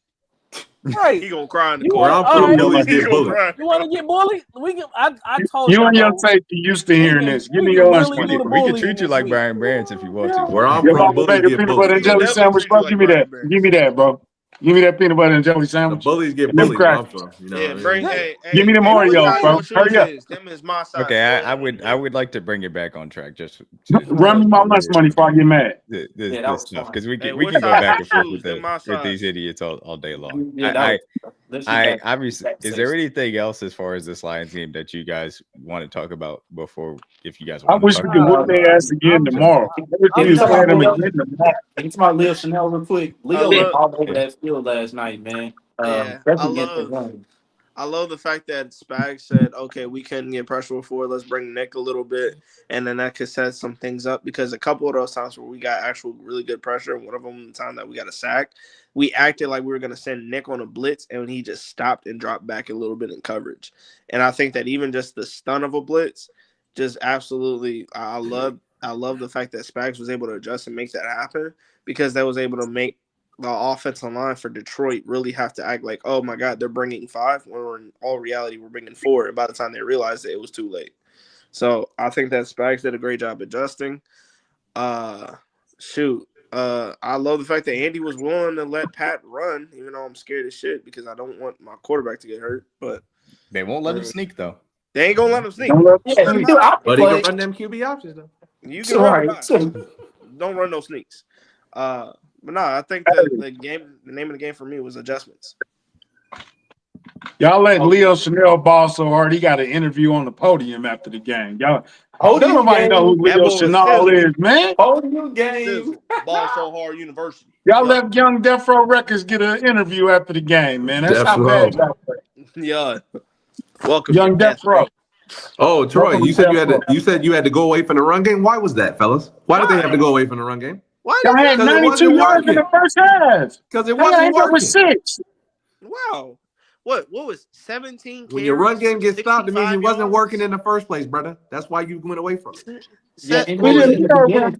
Right. He gonna cry in the You Where corner. want, I'm all from, right. bullies He get gonna bullied. cry. You want to get bullied? We can. I told You and your bro, safety used to hearing this. Give me we your can lunch really money, do the bro. We can bullying treat you this like week. Brian Branch if you want to. Where I'm Your from, mama bullies made a get peanut bullied. butter He and will jelly definitely sandwich, treat bro. you like Give me Brian that. Branch. Give me that, bro. Give me that peanut butter and jelly sandwich. The bullies get And them bullied where I'm crackers. from. You Yeah, know what I bring. mean? Give me them Hey, what Oreos, size bro. your shoes Hurry up. is? Them is my size. Okay, I would like to bring it back on track just Run me my lunch money before I get mad. Yeah, this that was stuff fun. because we Hey, can what go size back your and forth shoes? with Them my these size. idiots all day long. Yeah, that was. I obviously, is there anything else as far as this Lions game that you guys want to talk about before, if you guys I want to wish talk we could about whoop it? their ass again tomorrow. I wish Can we we could talk play about them Leo? again tomorrow. Can we talk about Leo Chanel real quick? Leo was love- all over Yeah. that field last night, man. Yeah, Especially against the run. I love the fact that Spags said, okay, we couldn't get pressure before. Let's bring Nick a little bit. And then that could set some things up because a couple of those times where we got actual really good pressure, and one of them the time that we got a sack, we acted like we were going to send Nick on a blitz, and he just stopped and dropped back a little bit in coverage. And I think that even just the stun of a blitz, just absolutely, I love the fact that Spags was able to adjust and make that happen because that was able to make the offensive line for Detroit really have to act like, oh my God, they're bringing 5, when in all reality we're bringing 4. And by the time they realized it was too late. So I think that Spags did a great job adjusting. I love the fact that Andy was willing to let Pat run, even though I'm scared as shit because I don't want my quarterback to get hurt. But They won't let him sneak though. they ain't gonna let him sneak. Yeah, you do option But he can play. run them QB options though. You can run the Right. box. Don't run no sneaks. But no, I think that the name of the game for me was adjustments. Y'all let Leo Chanel ball so hard he got an interview on the podium after the game. Y'all, everybody know who That Leo boy was Chanel sizzle. is, man. Podium game. Sizzle. Ball so hard university. Y'all let Young Death Row Records get an interview after the game, man. That's Death how Row. bad y'all play. Yeah. Welcome Young to Death Row. Oh, Troy, Welcome you to said Death Row. you said you had to go away from the run game. Why was that, fellas? Why did they have to go away from the run game? Why Y'all had Because it 92 wasn't yards in working. the first half. Because it Y'all wasn't ended up with working. 6. Wow. What was 17 When your run game gets stopped, it means it 65 wasn't yards? working in the first place, brother. That's why you went away from it. Yeah, Set, in We what was didn't it? play a run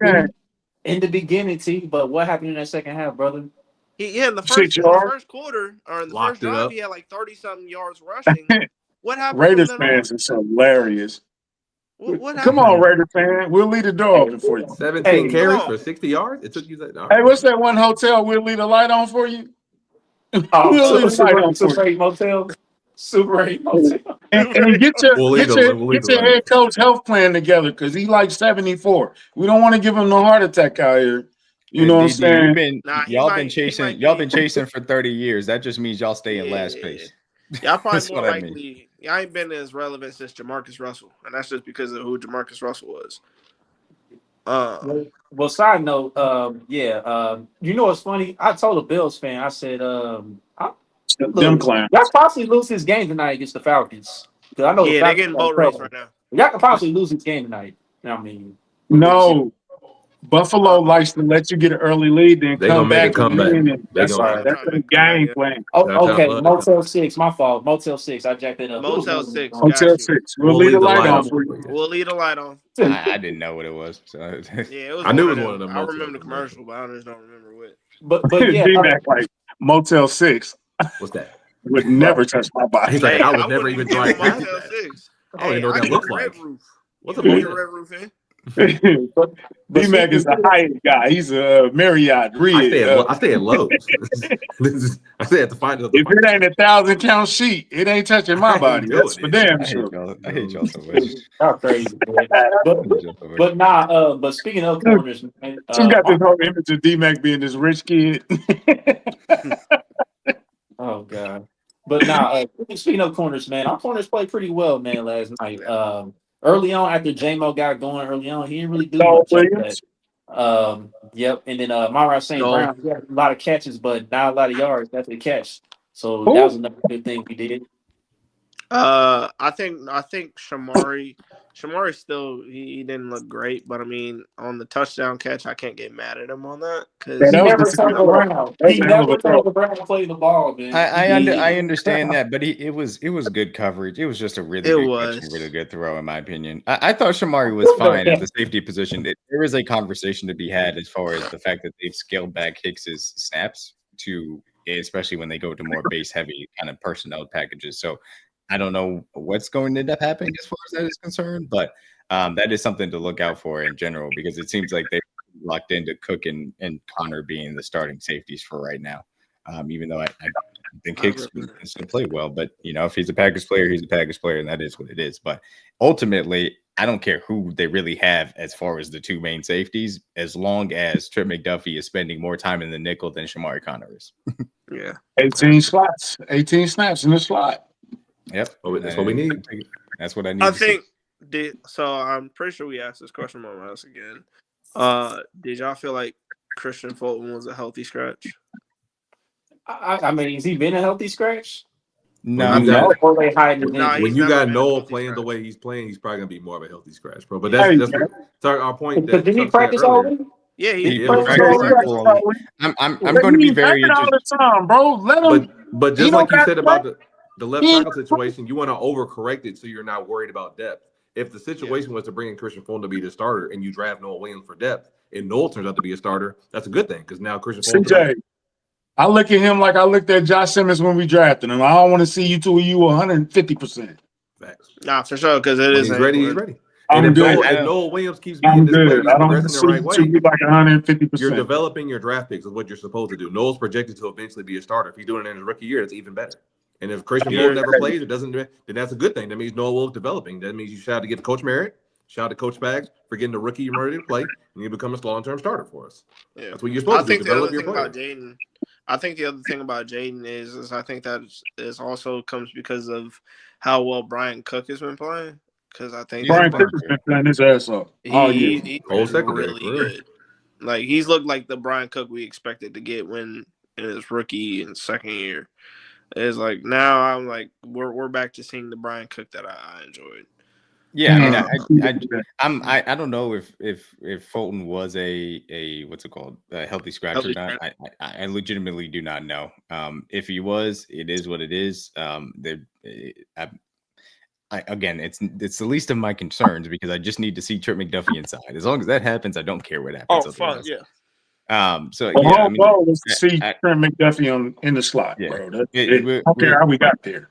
game. the beginning, T. But what happened in that second half, brother? In the 6 first yards. quarter or in the Locked first it drive, up. he had like 30-something yards rushing. What happened from Raiders then fans on? is hilarious. What Come happened? on, Raider fan. We'll leave the door open for you. 17 Hey, carries come on. for 60 yards. It took you that. Hey, what's that one hotel we'll leave the light on for you? We'll leave the light Super on for you. Super 8 Motel. Super 8 Motel. And get We'll leave your the light. head coach health plan together because he like 74. We don't want to give him no heart attack out here. You know what I'm DD, saying? Y'all been chasing for 30 years. That just means y'all stay in last place. Y'all probably That's more what I mean. likely. Y'all ain't been as relevant since Jamarcus Russell, and that's just because of who Jamarcus Russell was. Well, side note, you know what's funny? I told a Bills fan, I said, Them look, clowns. y'all possibly lose this game tonight against the Falcons. Because I know the Yeah, they're Falcons getting are boat race right now. y'all can possibly lose this game tonight. I mean, we'll see. No, Buffalo likes to let you get an early lead, then They come gonna make a back and comeback. win. And They that's gonna. Yeah, I'm that's trying to the make a comeback. game Yeah. plan. Oh, That's how okay. blood they come. Motel 6, my fault. Motel 6, I jacked it up. Motel 6, got Hotel you. 6. We'll We'll leave the leave the light light on on for for you. you. We'll leave the light on. I didn't know what it was. So Yeah, it was. I knew it one was one of of them I motels. remember the commercial, but I just don't remember what. But yeah, D-Mac like Motel 6 What's that? would never touch my body. He's like, Hey, I I would never wouldn't even even give drive him past Motel that. 6. I don't even Hey, know what I that get looks the red like. roof. What's You a want your motel? red roof in? but D-Mac is a Hyatt guy. He's a Marriott. I stay Reed. at Lowe's. I stay at the finest of the If it ain't finest. 1,000-count sheet, it ain't touching my I ain't body. doing That's for it. damn I hate sure. y'all. I hate y'all so much. y'all crazy, man. But I hate y'all so much. but speaking of corners, man, Just got this whole image of D-Mac being this rich kid. oh god. But speaking of corners, man, our corners played pretty well, man, last night. Early on, after J-Mo got going early on, he didn't really do Dog much after that. Williams. Yep. And then Myra St. No. Brown, he had a lot of catches, but not a lot of yards after the catch. So that Who? was another good thing we did. I think Shamari still he didn't look great, but I mean on the touchdown catch, I can't get mad at him on that Man, because He that was never just a good turned throw. around. That was He a hell of a never throw. turned around and played the ball, man. he I understand that, but it was good coverage. It was just a really it good catch and was. really good throw, in my opinion. I thought Shamari was fine at the safety position. There is a conversation to be had as far as the fact that they've scaled back Hicks's snaps to, especially when they go to more base heavy kind of personnel packages. So I don't know what's going to end up happening as far as that is concerned, but that is something to look out for in general because it seems like they're locked into Cook and Connor being the starting safeties for right now. Even though I think Hicks can still play well, but if he's a package player, he's a package player, and that is what it is. But ultimately, I don't care who they really have as far as the two main safeties, as long as Trip McDuffie is spending more time in the nickel than Shamari Connor is. Yeah. 18 slots, 18 snaps in the slot. Yep. That's what we need. That's what I need I to think see. so. I'm pretty sure we asked this question more or less again. Did y'all feel like Christian Fulton was a healthy scratch? I mean, has he been a healthy scratch? No, When you got Or they hiding his No, injury? he's when you never got been a Noah healthy playing the scratch. way he's playing, he's probably gonna be more of a healthy scratch, bro. But Hey, that's what our point But that did he Chuck said practice earlier. already? Yeah, he Yeah, practiced so practiced fully. already. I'm Let going to be me very all interested. the time, bro. Let him. But He just don't like you got said to play. about the left He ain't tackle situation, you want to overcorrect it so you're not worried about depth. If the situation was to bring in Christian Fulton to be the starter and you draft Noah Williams for depth, and Noel turns out to be a starter, that's a good thing because now Christian Fulton's CJ. I look at him like I looked at Josh Simmons when we drafted him. I don't want to see you till you 150%. facts. Nah, for sure, because it When is he's ready, he's important. ready. And I'm if good. Noel Williams keeps being I'm this way, good. he's I don't want to progressing the see right you till way. be like 150%. You're developing your draft picks is what you're supposed to do. Noel's projected to eventually be a starter. If he's doing it in his rookie year, it's even better. And if Christian Fulton never plays, it doesn't. Then that's a good thing. That means Noel Wolf's developing. That means you shout out to give Coach Merritt, shout out to Coach Spags for getting the rookie you're ready to play, and you become a long-term starter for us. Yeah. That's what you're supposed to do. I think the Develop other your thing player. about Jaden, I think the other thing about Jaden is I think that is also comes because of how well Brian Cook has been playing. Because I think Brian that Cook has been playing his ass off. Oh, yeah. he's Whole been secondary, really for real. good. Like he's looked like the Brian Cook we expected to get when in his rookie and second year. It's like now I'm like we're back to seeing the Brian Cook that I enjoyed. Yeah, I mean, I don't know if Fulton was a what's it called, a healthy scratch or not. I legitimately do not know. If he was, it is what it is. Again, it's the least of my concerns because I just need to see Trip McDuffie inside. As long as that happens, I don't care what happens. Oh, fun, yeah. So The yeah, whole I mean, goal was to see Trent McDuffie in the slot, yeah, bro. I don't care how we got there.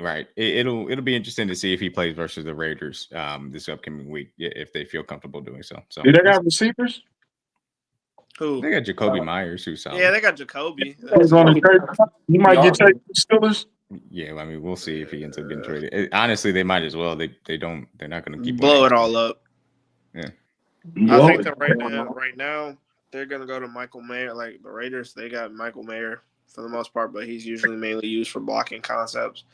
Right. It'll be interesting to see if he plays versus the Raiders this upcoming week if they feel comfortable doing so. So do they got receivers? Who? They got Jacoby Myers, who's solid. Yeah, they got Jacoby. He's on the trade. You might get traded to Steelers. Yeah, I mean, we'll see if he ends up getting traded. Honestly, they might as well. They're not going to keep blow it all up. Yeah. I think that right now they're gonna go to Michael Mayer. Like the Raiders, they got Michael Mayer for the most part, but he's usually mainly used for blocking concepts.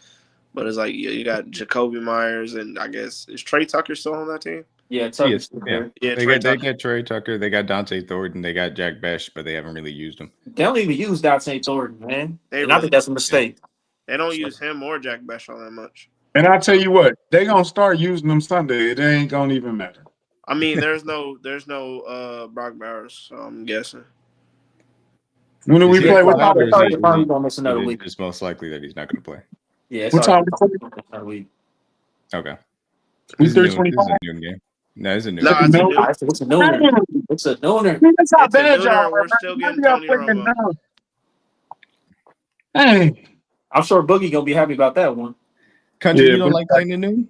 But it's like you got Jacoby Myers, and I guess is Trey Tucker still on that team? Yeah, Yes, Tucker's yeah. there. Yeah, They Trey got they Tucker. got Trey Tucker, they got Dante Thornton, they got Jack Besh, but they haven't really used him. They don't even use Dante Thornton, man. They And I really think that's a Yeah. mistake. they don't use him or Jack Besh all that much. And I tell you what, they gonna start using them Sunday. It ain't gonna even matter. I mean, there's no Brock Bowers, so I'm guessing. When do Is we he play? gonna What play, time? or It's We already play? confirmed he's gonna miss another is week. it just most likely that he's not going to play? Yeah, it's What already time? confirmed another week. Okay. We This is noon. 3:25. This is a noon game. No, it's a noon No, game. it's a No. new. It's a nooner. It's a nooner. That's how It's a bad y'all nooner, are, and we're man. still getting Maybe y'all Tony putting it Romo. down. Hey. I'm sure Boogie gonna be happy about that one. Country, Yeah, you don't but like playing at noon?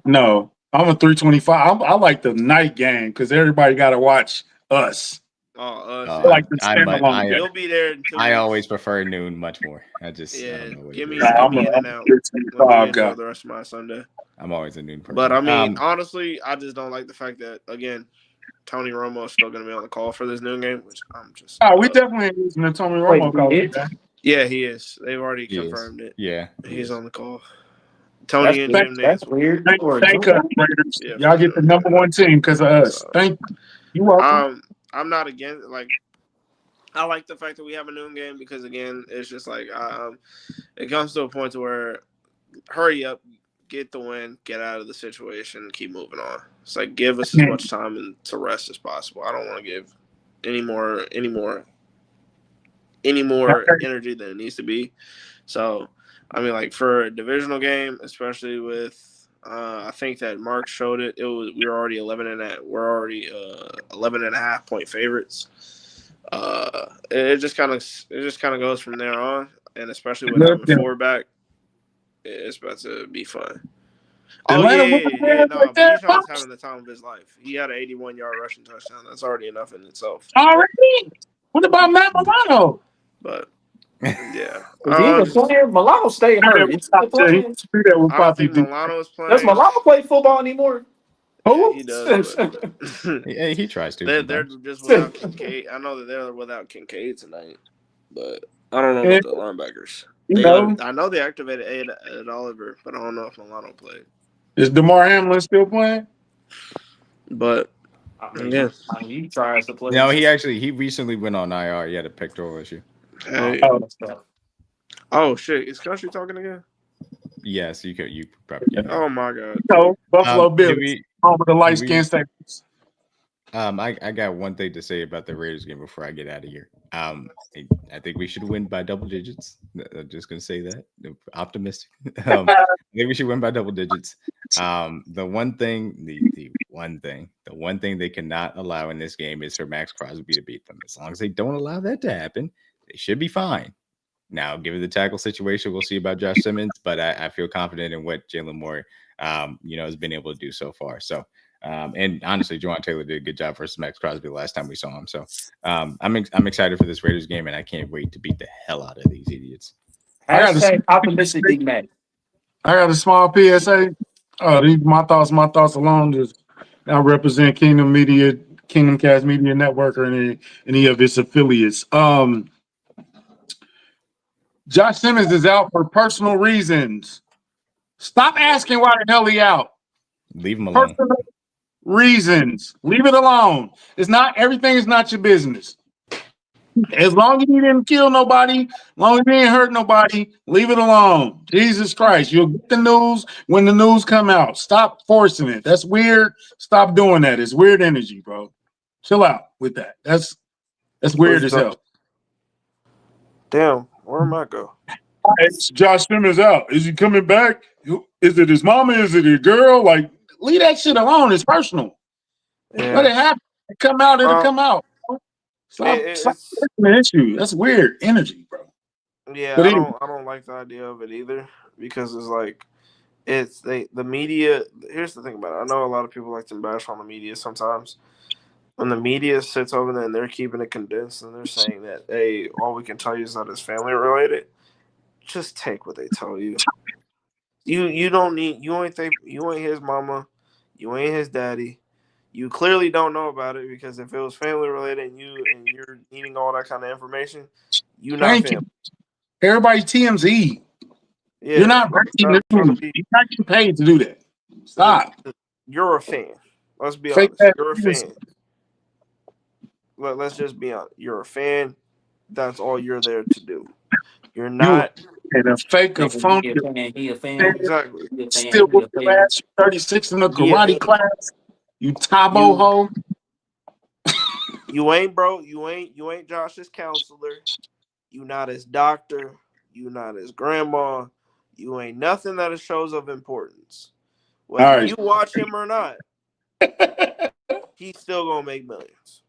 no, I'm a 3:25. I like the night game because everybody got to watch us. Oh, I like the standalone I game. you'll be there in 2 I weeks. always prefer noon much more. I Yeah, don't know what give it me is. I'm in a and out. Let me 3:25 guy. enjoy the rest of my Sunday. I'm always a noon person. But I mean, honestly, I just don't like the fact that again, Tony Romo is still going to be on the call for this noon game, which I'm just. Oh, we definitely ain't using the Tony Wait, Romo call. Yeah, he is. They've already He is. confirmed it. Yeah, he He's is. on the call. Tony and Jim that's Nance. weird. Or Thank us, Raiders. Yeah, Y'all for get the sure. number one team because of us. So, Thank you. You welcome. I'm not against I like the fact that we have a noon game because again, it's just like it comes to a point to where hurry up, get the win, get out of the situation, keep moving on. It's like give us as much time to rest as possible. I don't want to give any more energy than it needs to be. So I mean, like for a divisional game, especially with I think that Mark showed it. We were already 11 and a half point favorites. It just kind of goes from there on, and especially with having four back, it's about to be fun. Oh Atlanta yeah. No, like that, Bijan's Pops? having the time of his life. He had an 81-yard rushing touchdown. That's already enough in itself. Already? What about Matt Milano? But yeah, is he even playing? Milano stay hurt. Is he playing? I don't think Milano is playing. Does Milano play football anymore? Yeah, he does. But He tries to. they're just without Kincaid. I know that they're without Kincaid tonight, but I don't know about the linebackers. I know they activated Ed Oliver, but I don't know if Milano played. Is DeMar Hamlin still playing? But yeah, he tries to play. No, he recently went on IR. He had a pectoral issue. Hey. Oh shit! Is Country talking again? Yes, you probably. Yeah. Oh my god! No, Buffalo Bills. Home with the light skin staples. I got one thing to say about the Raiders game before I get out of here. I think we should win by double digits. I'm just gonna say that. Optimistic. I think we should win by double digits. The one thing they cannot allow in this game is for Max Crosby to beat them. As long as they don't allow that to happen, they should be fine. Now, given the tackle situation, we'll see about Josh Simmons, but I feel confident in what Jalen Moore, has been able to do so far. So, and honestly, Juwan Taylor did a good job versus Max Crosby last time we saw him. So, I'm excited for this Raiders game, and I can't wait to beat the hell out of these idiots. Optimistic Big Mac. I got a small PSA. These my thoughts alone. Just I represent Kingdom Cast Media Network, or any of its affiliates. Josh Simmons is out for personal reasons. Stop asking why the hell he out. Leave him alone. Personal reasons. Leave it alone. Everything is not your business. As long as you didn't kill nobody, as long as you didn't hurt nobody, leave it alone. Jesus Christ. You'll get the news when the news come out. Stop forcing it. That's weird. Stop doing that. It's weird energy, bro. Chill out with that. That's weird as hell. Damn, where am I go? It's Josh Simmons out. Is he coming back? Is it his mama? Is it a girl? Like, leave that shit alone. It's personal. Yeah. Let it happen. Come out, it'll come out. Stop the issue. That's weird energy, bro. Yeah, I don't like the idea of it either, because it's like the media. Here's the thing about it. I know a lot of people like to bash on the media sometimes. When the media sits over there and they're keeping it condensed and they're saying that, hey, all we can tell you is that it's family related, just take what they tell you. You don't need, you ain't his mama, you ain't his daddy, You clearly don't know about it because if it was family related and you're needing all that kind of information, you not Thank you. family. Everybody TMZ. You're Yeah, not breaking stop trying to news. be. You're not getting paid to do that. Stop. You're a fan. Let's be Fake honest. that. You're a fan. Let's just be honest. You're a fan. That's all you're there to do. You're You not and a fake, a Nigga, phony, he a fan. He a fan. exactly. He a still fan. He with a your fan. ass. You 36 in the Yeah, karate class. You Tabo you ho. you ain't bro. You ain't Josh's counselor. You not his doctor. You not his grandma. You ain't nothing that shows of importance. All Whether right. you watch him or not, he's still gonna make millions.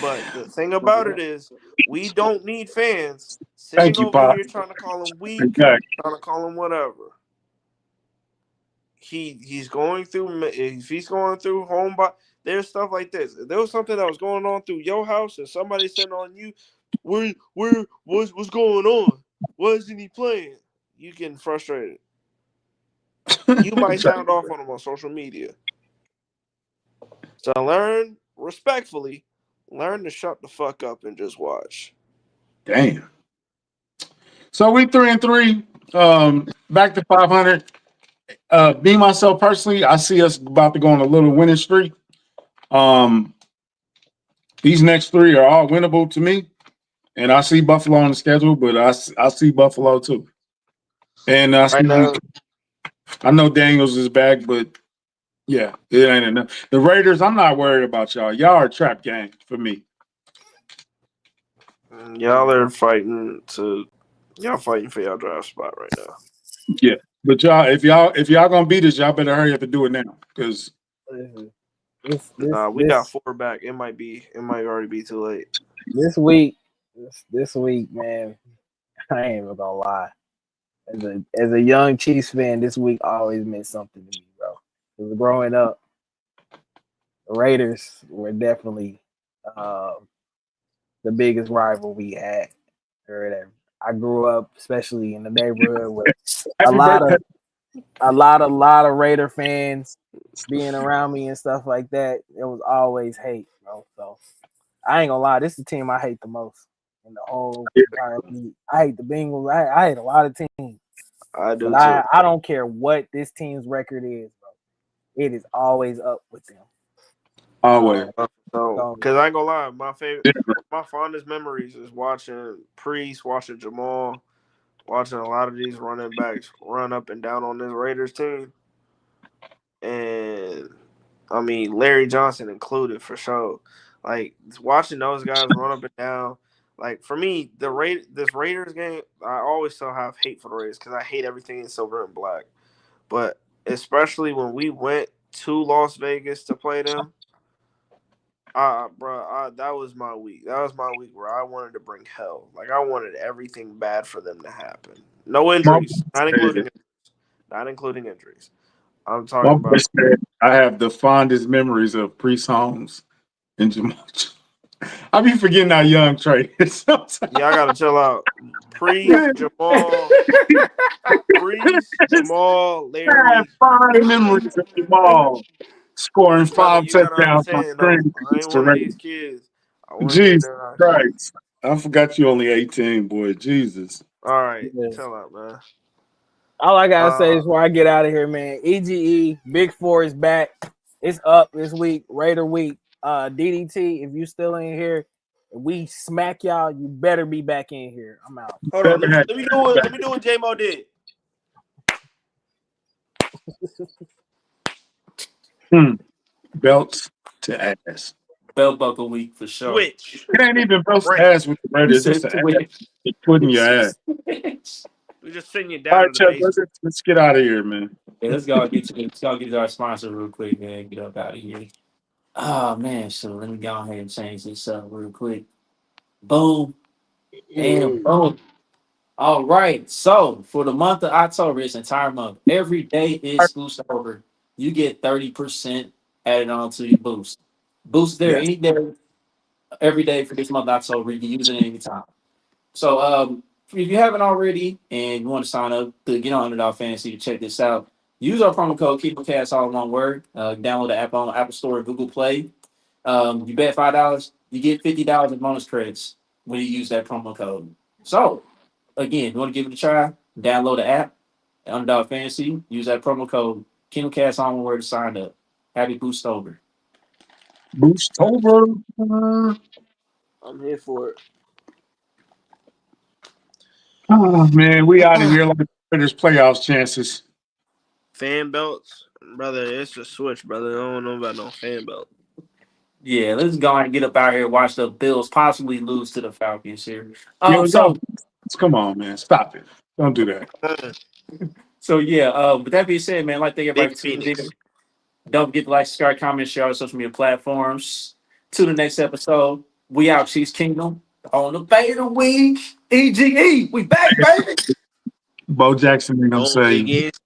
But the thing about it is, we don't need fans Thank sitting you, over Pop. here trying to call him weak, Exactly. trying to call him whatever. He's going through. If he's going through home, there's stuff like this. If there was something that was going on through your house and somebody sitting on you, what's going on? Why isn't he playing? You getting frustrated. You might sound off on him on social media. So learn respectfully, learn to shut the fuck up and just watch. Damn. So we 3-3. Back to 500. Me myself personally, I see us about to go on a little winning streak. Um, these next three are all winnable to me, and I see Buffalo on the schedule, but I see Buffalo too. And I Right see, now, I know Daniels is back, but yeah, it ain't enough. The Raiders, I'm not worried about y'all. Y'all are a trap gang for me. y'all are fighting to y'all fighting for your draft spot right now. Yeah, but if y'all gonna beat us, y'all better hurry up and do it now, because Listen, this We got this 4 back. It might already be too late. this week, this week, man, I ain't even gonna lie. As a young Chiefs fan, this week always meant something to me, bro. Because growing up, the Raiders were definitely um, the biggest rival we had. I grew up, especially in the neighborhood, with a happy lot birthday. of a lot of Raider fans being around me and stuff like that. It was always hate, bro. So I ain't gonna lie, this is the team I hate the most in the whole entire league. I hate the Bengals. I hate a lot of teams, I but do too. I don't care what this team's record is, bro. It is always up with them. Always. So, So because I ain't gonna lie, my fondest memories is watching Priest, watching Jamal, watching a lot of these running backs run up and down on this Raiders team, and I mean Larry Johnson included for sure. Like watching those guys run up and down. Like for me, this Raiders game, I always still have hate for the Raiders because I hate everything in silver and black. But especially when we went to Las Vegas to play them, bro, that was my week. That was my week where I wanted to bring hell. Like I wanted everything bad for them to happen. No My injuries, not including injuries. I'm my talking boy about. said I have the fondest memories of Priest Holmes and Jamal. I be forgetting our young traders sometimes. Yeah, I gotta chill out. Man, Priest, Jamal, I have Larry. fond memories of Jamal scoring five You gotta touchdowns on understand though. screen I ain't against the one of these Raiders. kids. I want to hear Jesus that. Christ. I forgot you only 18, boy. Jesus. All right, yeah. chill out, man. All I gotta say Uh, before I get out of here, man. EGE Big Four is back. It's up this week, Raider week. DDT, if you still in here, if we smack y'all, you better be back in here. I'm out. hold on. Better have Let me do it. Let me do what J Mo did. belts to ass. Belt buckle week for sure. Switch. It ain't even belts to Right. ass with the He Raiders. It's said the to ass win. they put in your It's ass. just switch. We just send you All down right, to the Chuck, basement. let's get out of here, man. Yeah, let's go get our sponsor real quick, man. Get up out of here. Oh man, so let me go ahead and change this up real quick. Boom and boom. All right. So for the month of October, it's entire month. Every day is exclusive over. You get 30% added on to your boost. Boost there Yes. any day, every day for this month of October. You can use it anytime. So if you haven't already and you want to sign up to get on Underdog Fantasy to check this out, Use our promo code KeepCast all in one word. Download the app on Apple Store, Google Play. You bet $5, you get $50 in bonus credits when you use that promo code. So again, you want to give it a try? Download the app, Underdog Fantasy. Use that promo code KingdomCast all in one word to sign up. Happy Boost over. Boost over. I'm here for it. Oh man, we out of here like there's playoffs chances. Fan belts, brother. It's a switch, brother. I don't know about no fan belt. Yeah, let's go and get up out here. Watch the Bills possibly lose to the Falcons here. Yo, So y'all, come on, man, stop it! Don't do that. so yeah. With that being said, man, I'd like to thank Big everybody for tuning in. Phoenix. Don't forget to like, subscribe, comment, share on social media platforms. To the next episode. We out, Chiefs Kingdom. On the Vader Week. EGE. We back, baby. Bo Jackson ain't gonna Don't say Big